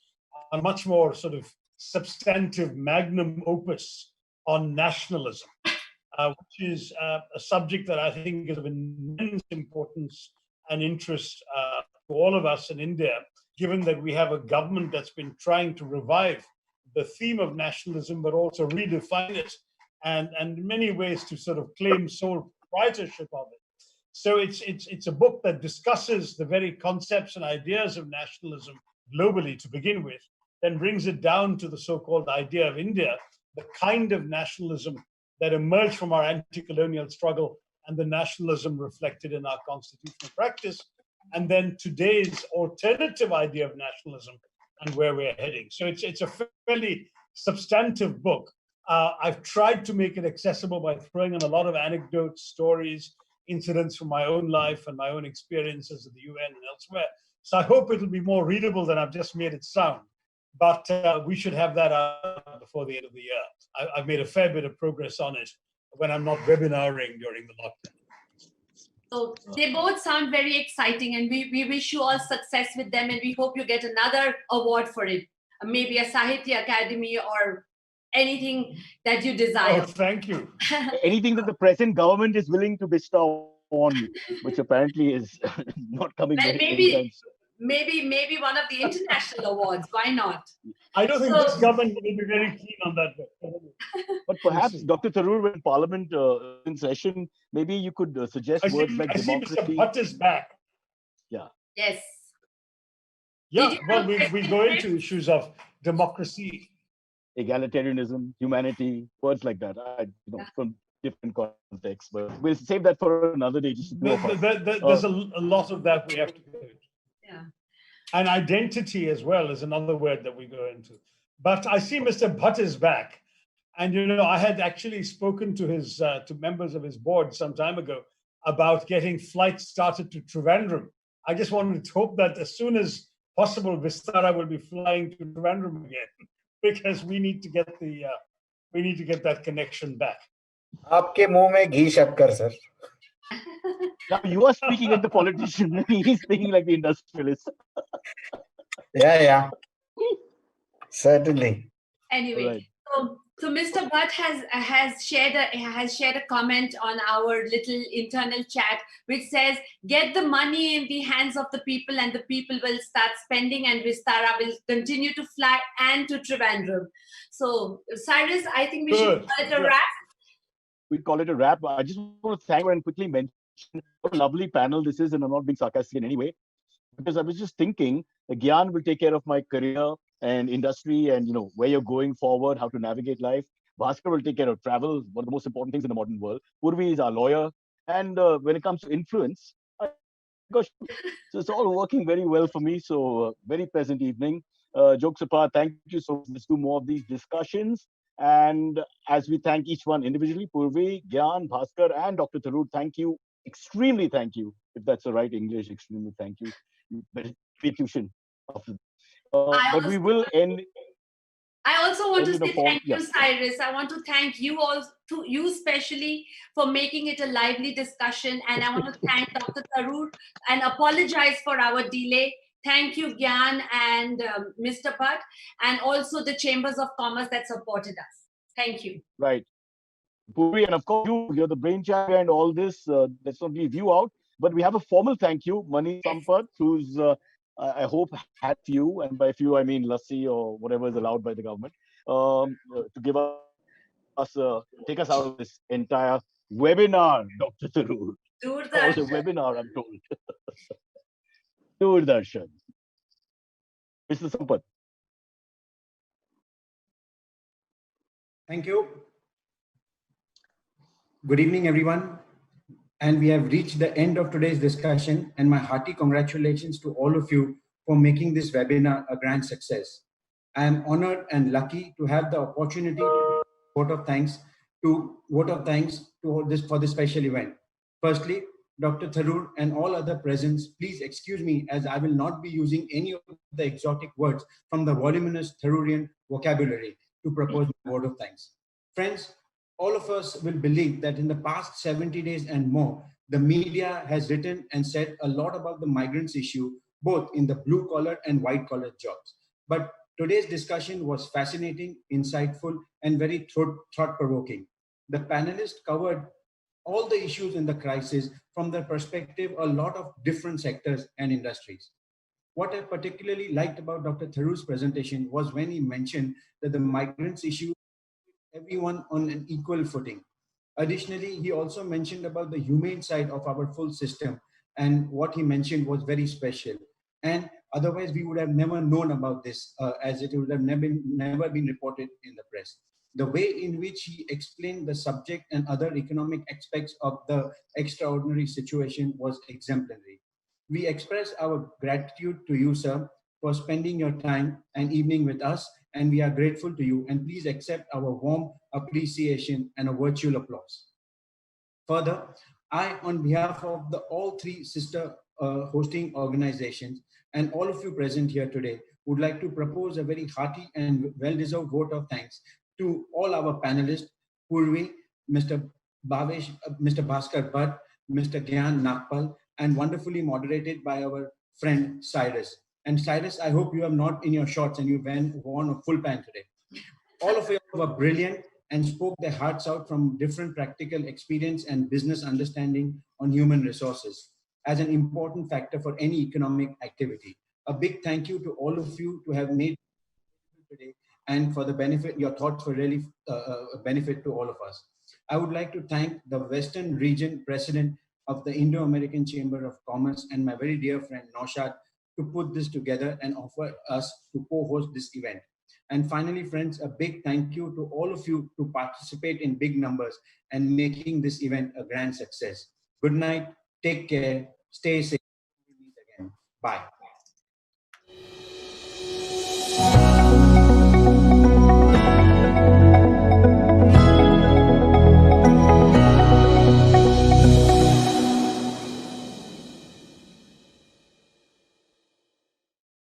on much more sort of substantive magnum opus on nationalism, which is a subject that I think is of immense importance and interest to all of us in India, given that we have a government that's been trying to revive the theme of nationalism, but also redefine it, and in many ways to sort of claim sole proprietorship of it. So it's a book that discusses the very concepts and ideas of nationalism globally to begin with, then brings it down to the so-called idea of India, the kind of nationalism that emerged from our anti-colonial struggle and the nationalism reflected in our constitutional practice, and then today's alternative idea of nationalism and where we're heading. So it's a fairly substantive book. I've tried to make it accessible by throwing in a lot of anecdotes, stories, incidents from my own life and my own experiences at the UN and elsewhere. So I hope it'll be more readable than I've just made it sound. But we should have that out before the end of the year. I've made a fair bit of progress on it when I'm not webinaring during the lockdown. So they both sound very exciting, and we wish you all success with them, and we hope you get another award for it, maybe a Sahitya Academy or anything that you desire. Oh, thank you. Anything that the present government is willing to bestow on you, which apparently is not coming Well, very maybe anytime soon. maybe one of the international awards. Why not? I don't think this government will be very keen on that. But perhaps, Dr. Tharoor, when Parliament in session, maybe you could suggest words like I see democracy. Mr. Bhatt is back. Yeah. Yes. Yeah, well, we go into issues of democracy, egalitarianism, humanity, words like that. From different contexts, but we'll save that for another day. Just there's a lot of that we have to go into. Yeah. And identity as well is another word that we go into. But I see Mr. Bhatt is back. And, I had actually spoken to his to members of his board some time ago about getting flights started to Trivandrum. I just wanted to hope that as soon as possible, Vistara will be flying to Trivandrum again, because we need to get that connection back. आपके मुंह में घी शक्कर, sir. Now you are speaking like the politician. He's speaking like the industrialist. Yeah. Certainly. Anyway, Right. so Mr. Bhatt has shared a comment on our little internal chat, which says, "Get the money in the hands of the people, and the people will start spending, and Vistara will continue to fly and to Trivandrum." So, Cyrus, I think we should call it a wrap. We call it a wrap. I just want to thank her and quickly mention what a lovely panel this is, and I'm not being sarcastic in any way, because I was just thinking, Gyan will take care of my career and industry and where you're going forward, how to navigate life. Bhaskar will take care of travel, one of the most important things in the modern world. Purvi is our lawyer, and when it comes to influence, gosh, so it's all working very well for me. So very pleasant evening. Jokes apart, thank you so much. Let's do more of these discussions. And as we thank each one individually, Purvi, Gyan, Bhaskar, and Dr. Tharoor, thank you, extremely thank you, if that's the right English, extremely thank you. Tuition. But we will end. I also want to say thank you, Yeah. Cyrus. I want to thank you all, to you especially, for making it a lively discussion. And I want to thank Dr. Tharoor and apologize for our delay. Thank you, Gyan and Mr. Bhatt, and also the Chambers of Commerce that supported us. Thank you. Right. Puri, and of course, you're the brainchild and all this. Let's not leave you out. But we have a formal thank you, Mani Sampath, who's, I hope, had few, and by few, I mean lassi or whatever is allowed by the government, to give us, take us out of this entire webinar, Dr. Tharoor. Doordarshan. Called a webinar, I'm told. Doordarshan. Mr. Sampath. Thank you. Good evening, everyone. And we have reached the end of today's discussion, and my hearty congratulations to all of you for making this webinar a grand success. I am honored and lucky to have the opportunity to vote of thanks for this special event. Firstly, Dr. Tharoor and all other presents, please excuse me, as I will not be using any of the exotic words from the voluminous Tharoorian vocabulary to propose my vote of thanks. Friends, all of us will believe that in the past 70 days and more, the media has written and said a lot about the migrants issue, both in the blue collar and white collar jobs. But today's discussion was fascinating, insightful, and very thought provoking. The panelists covered all the issues in the crisis from the perspective of a lot of different sectors and industries. What I particularly liked about Dr. Tharoor's presentation was when he mentioned that the migrants issue everyone on an equal footing. Additionally, he also mentioned about the humane side of our full system, and what he mentioned was very special. And otherwise, we would have never known about this, as it would have never been reported in the press. The way in which he explained the subject and other economic aspects of the extraordinary situation was exemplary. We express our gratitude to you, sir, for spending your time and evening with us, and we are grateful to you, and please accept our warm appreciation and a virtual applause. Further, I, on behalf of all three sister hosting organizations and all of you present here today, would like to propose a very hearty and well-deserved vote of thanks to all our panelists, Purvi, Mr. Bhaskar Bhatt, Mr. Gyan Nagpal, and wonderfully moderated by our friend Cyrus. And Cyrus, I hope you have not in your shorts and you've worn a full pant today. All of you were brilliant and spoke their hearts out from different practical experience and business understanding on human resources as an important factor for any economic activity. A big thank you to all of you to have made today, and for the benefit, your thoughts were really a benefit to all of us. I would like to thank the Western Region President of the Indo-American Chamber of Commerce and my very dear friend Naushad to put this together and offer us to co-host this event. And finally, friends, a big thank you to all of you to participate in big numbers and making this event a grand success. Good night, take care, stay safe. We'll meet again. Bye.